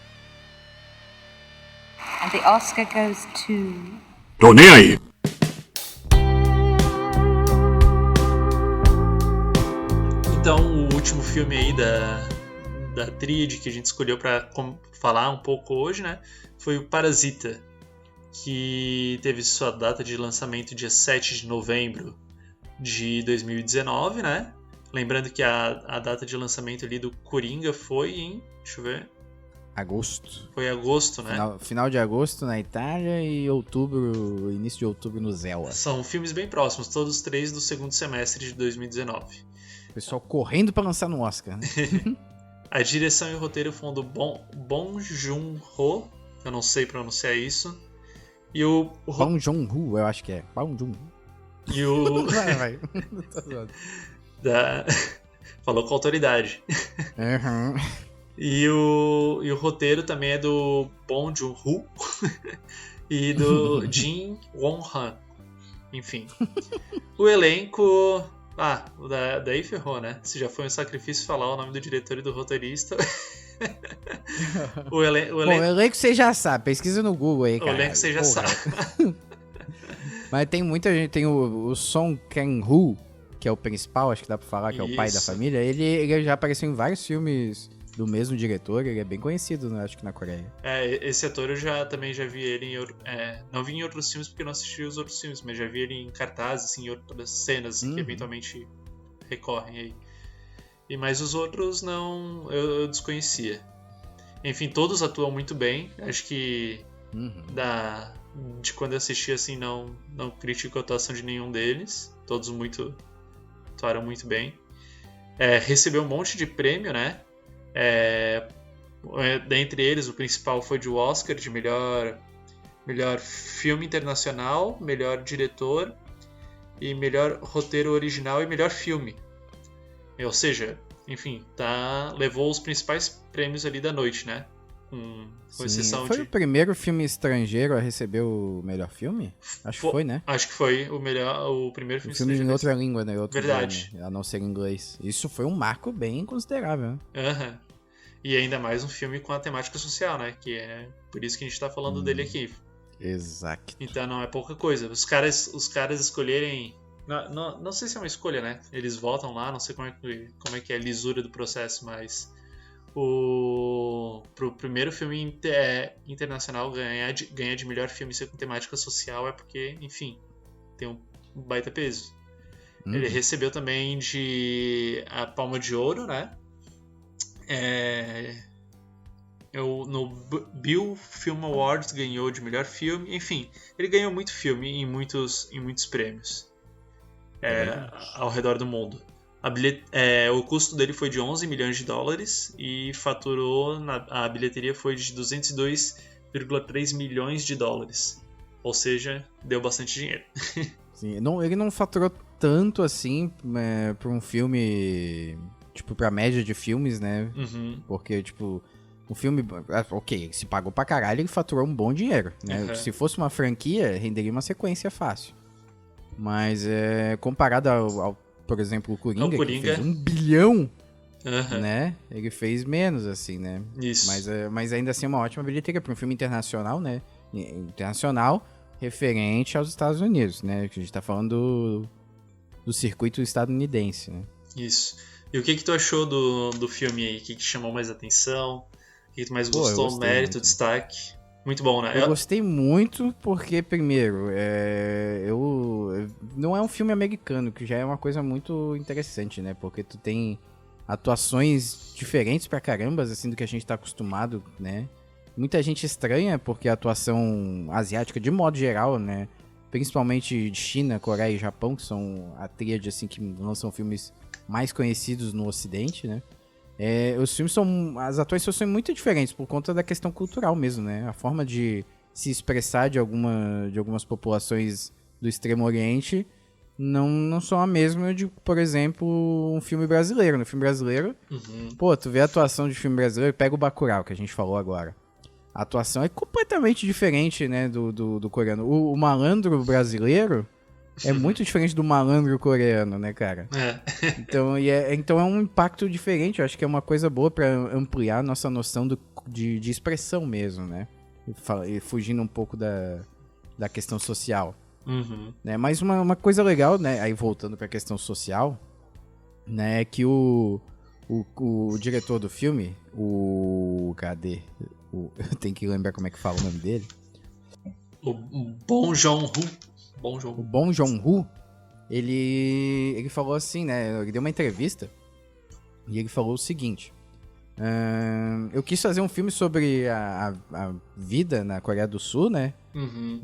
And the Oscar goes to... Tô nem aí. Então, o último filme aí da tríade que a gente escolheu pra falar um pouco hoje, né? Foi o Parasita, que teve sua data de lançamento dia 7 de novembro de 2019, né? Lembrando que a data de lançamento ali do Coringa foi em... Deixa eu ver... Agosto. Foi agosto, né? Final de agosto na Itália e início de outubro no Zéu. São filmes bem próximos, todos três do segundo semestre de 2019. O pessoal correndo pra lançar no Oscar, né? A direção e o roteiro foram do Bong Joon-ho, eu não sei pronunciar isso. E o... Bong Joon-ho, eu acho que é. Bong Joon-ho. E o... Vai. Falou com autoridade. Uhum. E o roteiro também é do Bong Joon-ho e do Jin Won-han. Enfim. O elenco... daí ferrou, né? Se já foi um sacrifício falar o nome do diretor e do roteirista. O elenco você já sabe, pesquisa no Google aí, cara. O elenco você já sabe. Mas tem muita gente, tem o Song Kang-ho, que é o principal, acho que dá pra falar, que é o pai da família. Ele já apareceu em vários filmes do mesmo diretor, ele é bem conhecido, né, acho que na Coreia. Esse ator eu também já vi ele não vi em outros filmes porque não assisti os outros filmes, mas já vi ele em cartazes, assim, em outras cenas que eventualmente recorrem aí. Mas os outros não, eu desconhecia. Enfim, todos atuam muito bem, acho que de quando eu assisti, assim, não critico a atuação de nenhum deles, todos atuaram muito bem. Recebeu um monte de prêmio, né? Dentre eles, o principal foi de Oscar de melhor filme internacional, melhor diretor e melhor roteiro original e melhor filme. Ou seja, enfim, levou os principais prêmios ali da noite, né? Com exceção foi o primeiro filme estrangeiro a receber o melhor filme? Acho que foi, né? Acho que foi o primeiro filme estrangeiro. Filme em outra língua, né? Verdade. Idioma, a não ser inglês. Isso foi um marco bem considerável, né? Aham. E ainda mais um filme com a temática social, né? Que é por isso que a gente tá falando dele aqui. Exato. Então não é pouca coisa. Os caras escolherem... Não sei se é uma escolha, né? Eles votam lá, não sei como é que é a lisura do processo, mas... Pro primeiro filme internacional ganhar de melhor filme com temática social é porque, enfim, tem um baita peso. Ele recebeu também a Palma de Ouro, né? no Bill Film Awards ganhou de melhor filme. Enfim, ele ganhou muito filme em muitos prêmios ao redor do mundo. O custo dele foi de 11 milhões de dólares e faturou, a bilheteria foi de 202,3 milhões de dólares. Ou seja, deu bastante dinheiro. Sim, ele não faturou tanto assim pra um filme, tipo, pra média de filmes, né? Uhum. Porque, tipo, um filme, ok, se pagou pra caralho, ele faturou um bom dinheiro, né? Uhum. Se fosse uma franquia, renderia uma sequência fácil. Mas, comparado ao, por exemplo, o Coringa, que fez 1 bilhão, né? Ele fez menos, assim, né? Isso. Mas ainda assim é uma ótima bilheteria pra um filme internacional, né? Internacional, referente aos Estados Unidos, né? Que a gente tá falando do circuito estadunidense, né? Isso. E o que tu achou do filme aí? O que chamou mais atenção? O que tu mais gostou? Mérito, destaque? Muito bom, né? Eu gostei muito porque, primeiro, não é um filme americano, que já é uma coisa muito interessante, né? Porque tu tem atuações diferentes pra caramba, assim, do que a gente tá acostumado, né? Muita gente estranha porque a atuação asiática, de modo geral, né? Principalmente de China, Coreia e Japão, que são a tríade, assim, que lançam filmes mais conhecidos no Ocidente, né? Os filmes as atuações são muito diferentes por conta da questão cultural mesmo, né? A forma de se expressar de algumas populações do Extremo Oriente não são a mesma de, por exemplo, um filme brasileiro. No filme brasileiro, pô, tu vê a atuação de filme brasileiro, pega o Bacurau, que a gente falou agora. A atuação é completamente diferente, né, do coreano. O malandro brasileiro é muito diferente do malandro coreano, né, cara? Então é um impacto diferente. Eu acho que é uma coisa boa pra ampliar a nossa noção de expressão mesmo, né? E fugindo um pouco da questão social. Né? Mas uma coisa legal, né? Aí voltando pra questão social, né? É que o diretor do filme, cadê? Eu tenho que lembrar como é que fala o nome dele. O Bong Joon-ho. O Bong Joon-ho, ele falou assim, né? Ele deu uma entrevista e ele falou o seguinte: eu quis fazer um filme sobre a vida na Coreia do Sul, né?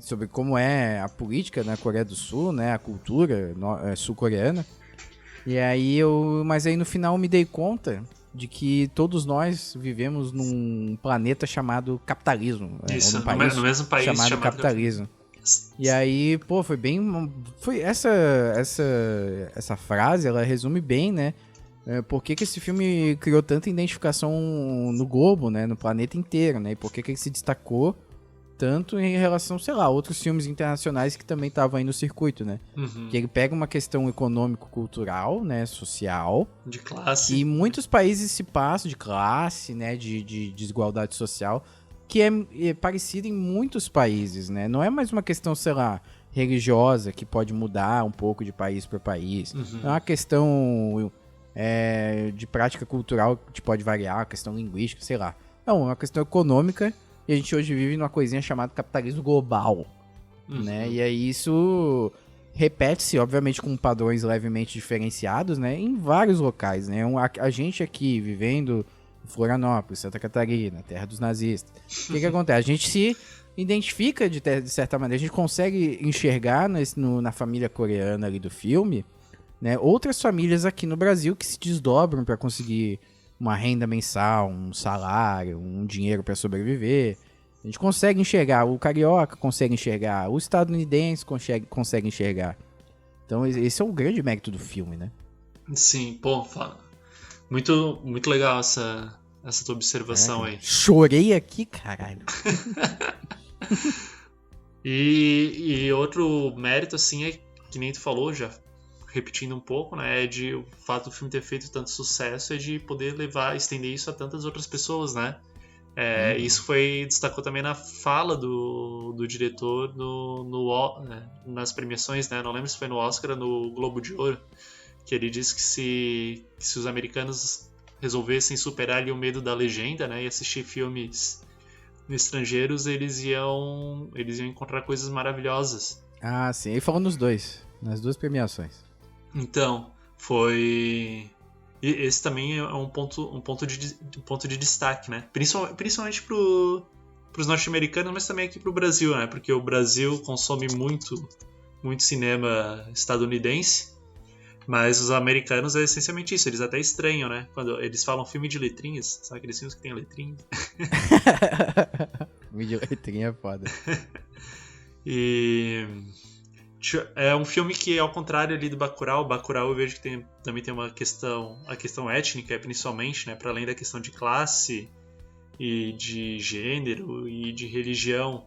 Sobre como é a política na Coreia do Sul, né? A cultura sul-coreana. Mas aí no final eu me dei conta de que todos nós vivemos num planeta chamado capitalismo. Isso, num país no mesmo país chamado capitalismo. E aí, pô, essa frase, ela resume bem, né? Por que esse filme criou tanta identificação no globo, né? No planeta inteiro, né? E por que ele se destacou tanto em relação, sei lá, a outros filmes internacionais que também estavam aí no circuito, né? Que ele pega uma questão econômico-cultural, né? Social. De classe. E muitos países se passam de classe, né? De desigualdade social, que é parecido em muitos países, né? Não é mais uma questão, sei lá, religiosa, que pode mudar um pouco de país para país. Não é uma questão de prática cultural que pode variar, uma questão linguística, sei lá. Não, é uma questão econômica, e a gente hoje vive numa coisinha chamada capitalismo global, né? E aí isso repete-se, obviamente, com padrões levemente diferenciados, né? Em vários locais, né? A gente aqui, vivendo em Florianópolis, Santa Catarina, terra dos nazistas. O que acontece? A gente se identifica de certa maneira, a gente consegue enxergar na família coreana ali do filme, né, outras famílias aqui no Brasil que se desdobram para conseguir uma renda mensal, um salário, um dinheiro para sobreviver. A gente consegue enxergar, o carioca consegue enxergar, o estadunidense consegue enxergar. Então esse é o grande mérito do filme, né? Sim, pô, muito, muito legal essa tua observação aí. Chorei aqui, caralho. E outro mérito, assim, é que nem tu falou, já repetindo um pouco, né, é de o fato do filme ter feito tanto sucesso é de poder estender isso a tantas outras pessoas, né? Isso destacou também na fala do diretor nas premiações, né? Não lembro se foi no Oscar ou no Globo de Ouro, que ele disse que se os americanos resolvessem superar ali o medo da legenda, né, e assistir filmes estrangeiros, eles iam encontrar coisas maravilhosas. Ah, sim. Ele falou nas duas premiações. Então, foi E esse também é um ponto de destaque, né? Principalmente pros norte-americanos, mas também aqui pro Brasil, né? Porque o Brasil consome muito cinema estadunidense, mas os americanos é essencialmente isso. Eles até estranham, né? Quando eles falam filme de letrinhas, sabe aqueles filmes que tem letrinhas? Filme de letrinha é foda. E é um filme que, ao contrário ali do Bacurau, eu vejo que também tem a questão étnica, principalmente, né? Para além da questão de classe e de gênero e de religião,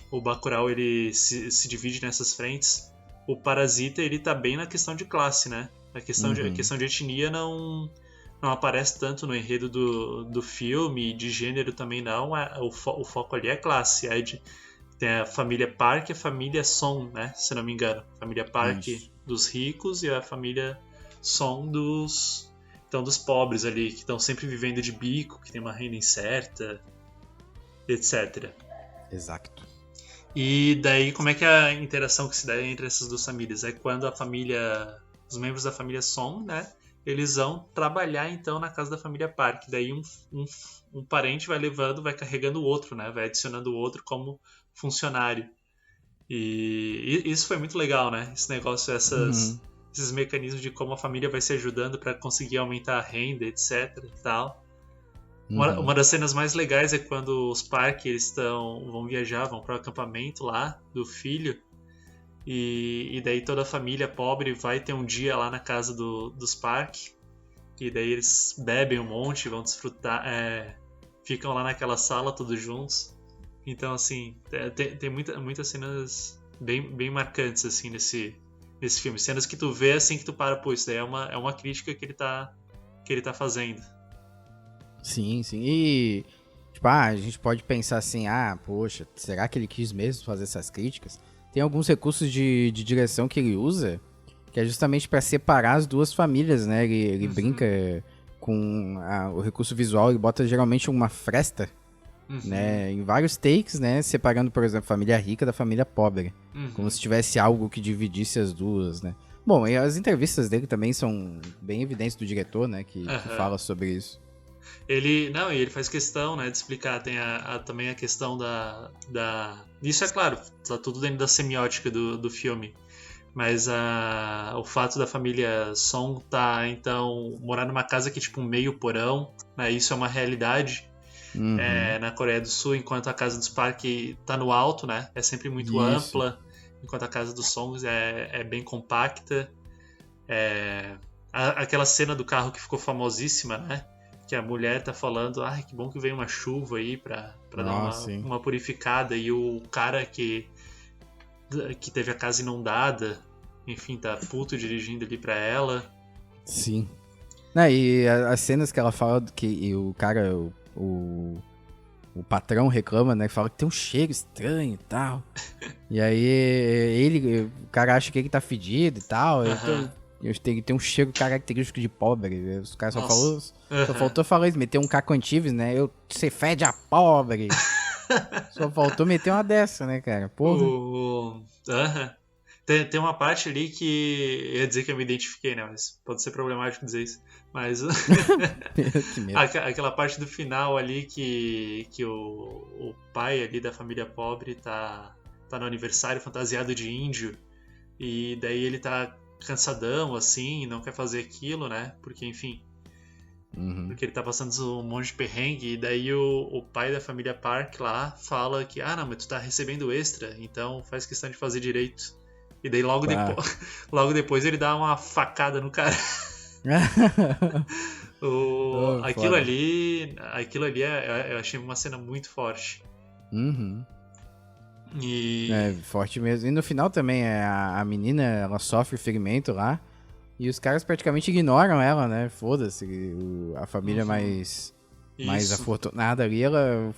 o Bacurau ele se divide nessas frentes. O Parasita ele tá bem na questão de classe, né? A questão de etnia não aparece tanto no enredo do filme, de gênero também não. O foco ali é classe. Tem a família Park e a família Song, né? Se não me engano. A família Park dos ricos e a família Song dos pobres ali, que estão sempre vivendo de bico, que tem uma renda incerta, etc. Exato. E daí, como é que é a interação que se dá entre essas duas famílias? É quando os membros da família Song, né? Eles vão trabalhar, então, na casa da família Park. Daí um parente vai carregando o outro, né? Vai adicionando o outro como funcionário. E isso foi muito legal, né? Esse negócio, esses mecanismos de como a família vai se ajudando para conseguir aumentar a renda, etc. E tal. Uma das cenas mais legais é quando os Park vão para o acampamento lá do filho, e daí toda a família pobre vai ter um dia lá na casa dos Park, e daí eles bebem um monte, vão desfrutar, ficam lá naquela sala todos juntos. Então, assim, tem muitas cenas bem marcantes assim nesse filme, cenas que tu vê assim que tu para, pô, isso daí é uma crítica que ele tá fazendo. Sim, sim. E, tipo, a gente pode pensar assim, poxa, será que ele quis mesmo fazer essas críticas? Tem alguns recursos de direção que ele usa, que é justamente para separar as duas famílias, né? Ele brinca com o recurso visual, ele bota geralmente uma fresta, né? Em vários takes, né? Separando, por exemplo, a família rica da família pobre. Como se tivesse algo que dividisse as duas, né? Bom, e as entrevistas dele também são bem evidentes do diretor, né? Que fala sobre isso. Ele faz questão, né, de explicar. Tem também a questão isso é claro, tá tudo dentro da semiótica do filme. Mas o fato da família Song então, morar numa casa que é tipo um meio porão, né, isso é uma realidade na Coreia do Sul, enquanto a casa dos Park tá no alto, né, é sempre muito ampla, enquanto a casa dos Songs é bem compacta. Aquela cena do carro que ficou famosíssima, né? Que a mulher tá falando, que bom que veio uma chuva aí pra dar uma purificada, e o cara que teve a casa inundada, enfim, tá puto dirigindo ali pra ela. Sim. E as cenas que ela fala que o cara, o patrão reclama, né? Fala que tem um cheiro estranho e tal. E aí o cara acha que ele tá fedido e tal. Tem um cheiro característico de pobre. Os caras só faltou falar isso, meter um caco antives, né? Você fede a pobre. Só faltou meter uma dessa, né, cara? Porra. Tem uma parte ali que eu ia dizer que eu me identifiquei, né? Mas pode ser problemático dizer isso. Mas aquela parte do final ali que o pai ali da família pobre tá no aniversário fantasiado de índio, e daí ele tá cansadão, assim, não quer fazer aquilo, né? Porque, enfim, porque ele tá passando um monte de perrengue, e daí o pai da família Park lá fala que, não, mas tu tá recebendo extra, então faz questão de fazer direito. E daí logo depois ele dá uma facada no cara. Aquilo ali eu achei uma cena muito forte. É forte mesmo. E no final também, a menina, ela sofre ferimento lá, e os caras praticamente ignoram ela, né? Foda-se. A família mais afortunada ali, ela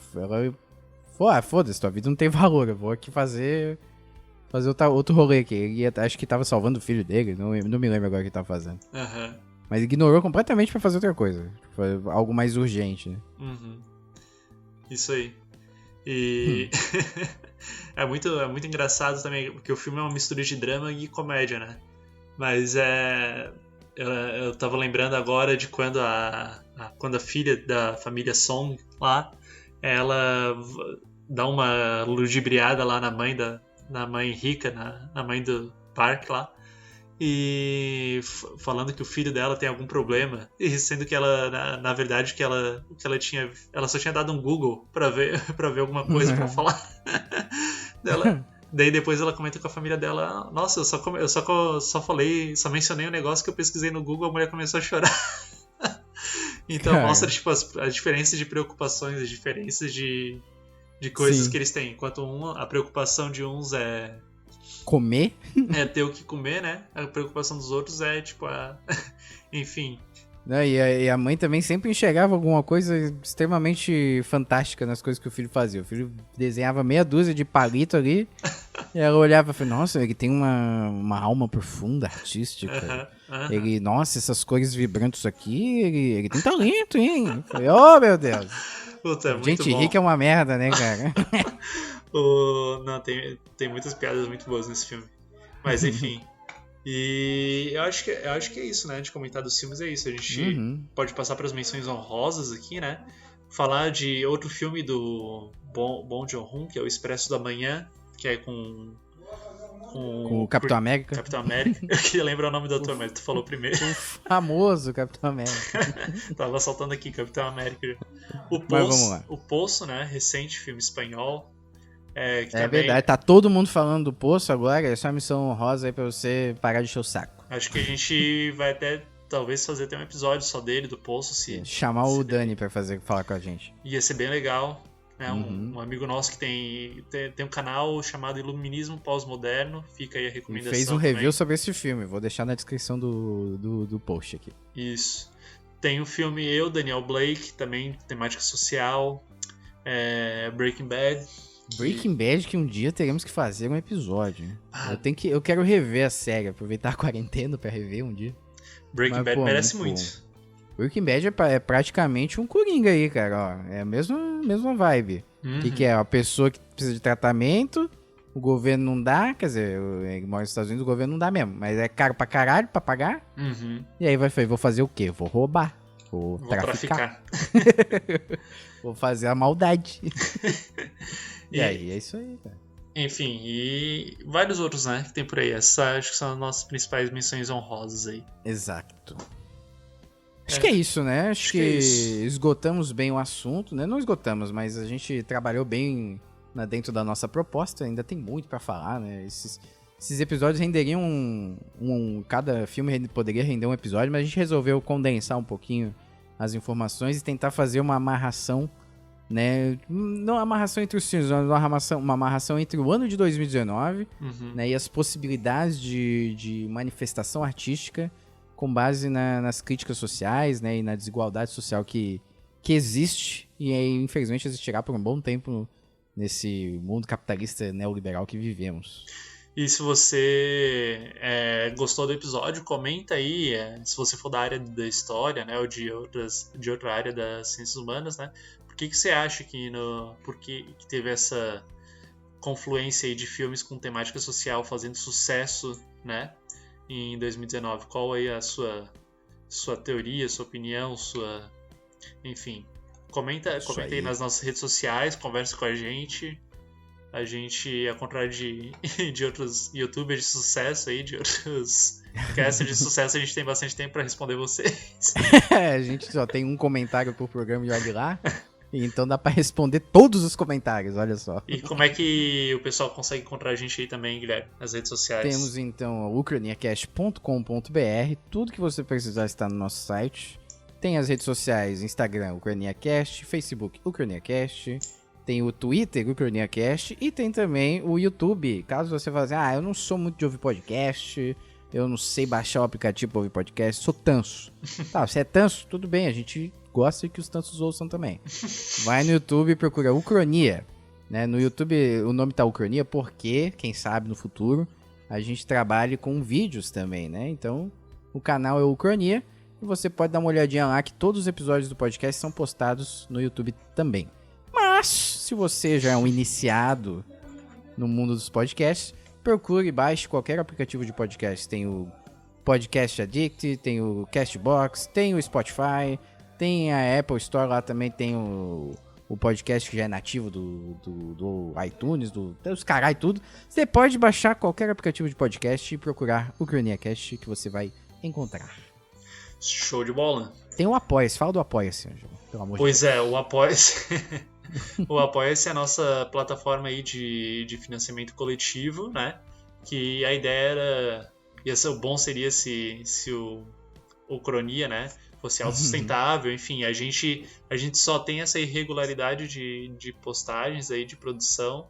foda-se, tua vida não tem valor, eu vou aqui fazer outro rolê aqui. Ele acho que tava salvando o filho dele, não me lembro agora o que tava fazendo. Mas ignorou completamente pra fazer outra coisa. Foi algo mais urgente, né? Isso aí. E é muito engraçado também, porque o filme é uma mistura de drama e comédia, né? Mas eu tava lembrando agora de quando quando a filha da família Song lá, ela dá uma ludibriada lá na mãe rica, na mãe do Park lá, e falando que o filho dela tem algum problema, e sendo que ela, na verdade, ela só tinha dado um Google pra ver alguma coisa pra falar dela. Daí depois ela comenta com a família dela, nossa, eu só mencionei um negócio que eu pesquisei no Google, a mulher começou a chorar. Então mostra tipo, as diferenças de preocupações, as diferenças de coisas que eles têm. Enquanto a preocupação de uns é comer? É ter o que comer, né? A preocupação dos outros é tipo enfim. E a mãe também sempre enxergava alguma coisa extremamente fantástica nas coisas que o filho fazia. O filho desenhava meia dúzia de palito ali e ela olhava e falava, nossa, ele tem uma alma profunda, artística. Ele, nossa, essas cores vibrantes aqui, ele tem talento, hein? Eu falei, oh, meu Deus. Puta, é muito gente bom. rica é uma merda, né, cara? Não, tem muitas piadas muito boas nesse filme. Mas enfim. E eu acho que é isso, né? De comentar dos filmes é isso. A gente pode passar para as menções honrosas aqui, né? Falar de outro filme do Bong Joon-ho, que é o Expresso da Manhã, que é com o Capitão América. Capitão América. Eu queria lembrar o nome do ator, mas tu falou primeiro. O famoso Capitão América. Tava saltando aqui, Capitão América. Mas vamos lá. O Poço, né? Recente filme espanhol. Que também... verdade, tá todo mundo falando do Poço agora, é só uma missão honrosa aí pra você parar de encher o saco. Acho que a gente vai até, talvez, fazer até um episódio só dele, do Poço, chamar o Dani pra falar com a gente. Ia ser bem legal, né? Um amigo nosso que tem um canal chamado Iluminismo Pós-Moderno, fica aí a recomendação. Fez um review sobre esse filme, vou deixar na descrição do post aqui. Isso. Tem o filme Daniel Blake, também temática social, Breaking Bad. Breaking Bad, que um dia teremos que fazer um episódio. Eu quero rever a série, aproveitar a quarentena pra rever um dia. Breaking Bad merece muito. Breaking Bad é praticamente um Coringa aí, cara. Ó, é a mesma vibe. Que é a pessoa que precisa de tratamento, o governo não dá, quer dizer, ele mora nos Estados Unidos, o governo não dá mesmo, mas é caro pra caralho pra pagar. E aí vou fazer o quê? Vou roubar. Vou traficar. Vou fazer a maldade. E aí, é isso aí, cara. Enfim, e vários outros, né, que tem por aí. Acho que são as nossas principais menções honrosas aí. Exato. Acho que é isso, né? Acho que esgotamos bem o assunto, né? Não esgotamos, mas a gente trabalhou bem dentro da nossa proposta. Ainda tem muito pra falar, né? Esses episódios renderiam cada filme poderia render um episódio, mas a gente resolveu condensar um pouquinho as informações e tentar fazer uma amarração, né? Não uma amarração entre os filmes, mas uma amarração entre o ano de 2019, né? E as possibilidades de manifestação artística com base nas críticas sociais, né? E na desigualdade social que existe e aí, infelizmente, existirá por um bom tempo nesse mundo capitalista neoliberal que vivemos. E se você gostou do episódio, comenta aí, se você for da área da história, né, ou de outra área das ciências humanas, né, por que você acha por que teve essa confluência aí de filmes com temática social fazendo sucesso, né, em 2019? Qual aí a sua teoria, sua opinião, enfim, comenta aí nas nossas redes sociais, conversa com a gente. A gente, ao contrário de outros youtubers de sucesso aí, de outros casters de sucesso, a gente tem bastante tempo pra responder vocês. A gente só tem um comentário por programa e olha lá. Então dá pra responder todos os comentários, olha só. E como é que o pessoal consegue encontrar a gente aí também, Guilherme, nas redes sociais? Temos então o ucraniacast.com.br, tudo que você precisar está no nosso site. Tem as redes sociais, Instagram, Ucraniacast, Facebook, Ucraniacast. Tem o Twitter, o UcraniaCast, e tem também o YouTube. Caso você fale assim, eu não sou muito de ouvir podcast, eu não sei baixar o aplicativo para ouvir podcast, sou tanso. Tá, você é tanso? Tudo bem, a gente gosta que os tansos ouçam também. Vai no YouTube e procura Ucrania. Né? No YouTube o nome tá Ucrania porque, quem sabe no futuro, a gente trabalha com vídeos também, né? Então, o canal é Ucrania e você pode dar uma olhadinha lá que todos os episódios do podcast são postados no YouTube também. Mas, se você já é um iniciado no mundo dos podcasts, procure e baixe qualquer aplicativo de podcast. Tem o Podcast Addict, tem o Castbox, tem o Spotify, tem a Apple Store, lá também tem o podcast que já é nativo do iTunes, dos carai tudo. Você pode baixar qualquer aplicativo de podcast e procurar o CroniaCast que você vai encontrar. Show de bola. Tem o Apoia-se, fala do Apoia-se, Ângelo, pelo amor de Deus. Pois é, o Apoia-se. O Apoia-se é a nossa plataforma aí de financiamento coletivo, né? Que a ideia era... O bom seria se o Cronia, né? Fosse autossustentável, enfim, a gente só tem essa irregularidade de postagens aí, de produção,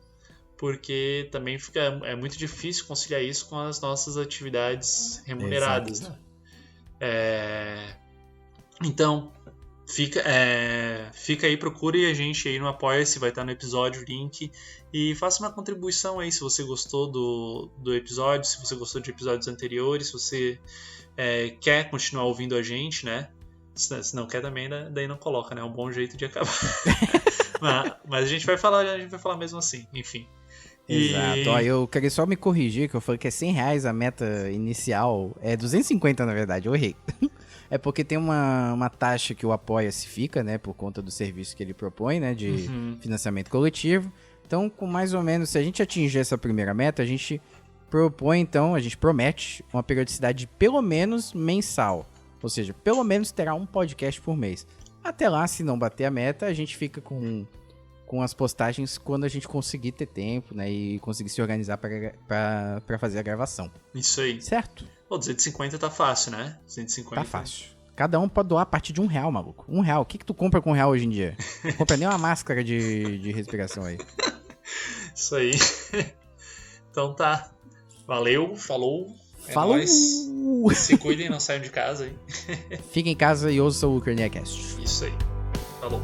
porque também é muito difícil conciliar isso com as nossas atividades remuneradas, né? Então, fica aí, procure a gente aí no Apoia-se, vai estar no episódio o link, e faça uma contribuição aí se você gostou do episódio, se você gostou de episódios anteriores, se você quer continuar ouvindo a gente, né? Se não quer também, daí não coloca, né? É um bom jeito de acabar. mas a gente vai falar mesmo assim, enfim. Exato. Ó, eu queria só me corrigir, que eu falei que é R$100 a meta inicial. É 250, na verdade, eu errei. É porque tem uma taxa que o Apoia-se fica, né? Por conta do serviço que ele propõe, né? De financiamento coletivo. Então, com mais ou menos, se a gente atingir essa primeira meta, a gente promete uma periodicidade de pelo menos mensal. Ou seja, pelo menos terá um podcast por mês. Até lá, se não bater a meta, a gente fica com as postagens quando a gente conseguir ter tempo, né? E conseguir se organizar pra fazer a gravação. Isso aí. Certo? Pô, 250 tá fácil, né? 250. Tá fácil. Cada um pode doar a partir de R$1, maluco. R$1. O que tu compra com R$1 hoje em dia? Não compra nem uma máscara de respiração aí. Isso aí. Então tá. Valeu, falou. Falou! Nóis. Se cuidem, não saiam de casa aí. Fiquem em casa e ouçam o CroniaCast. Isso aí. Falou.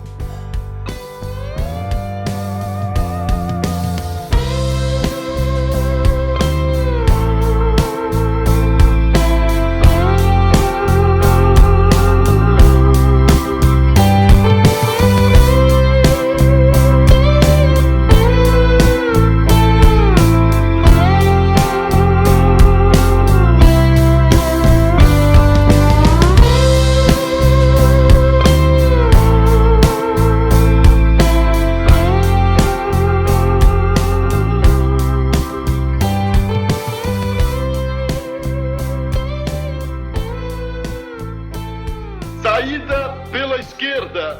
Saída pela esquerda.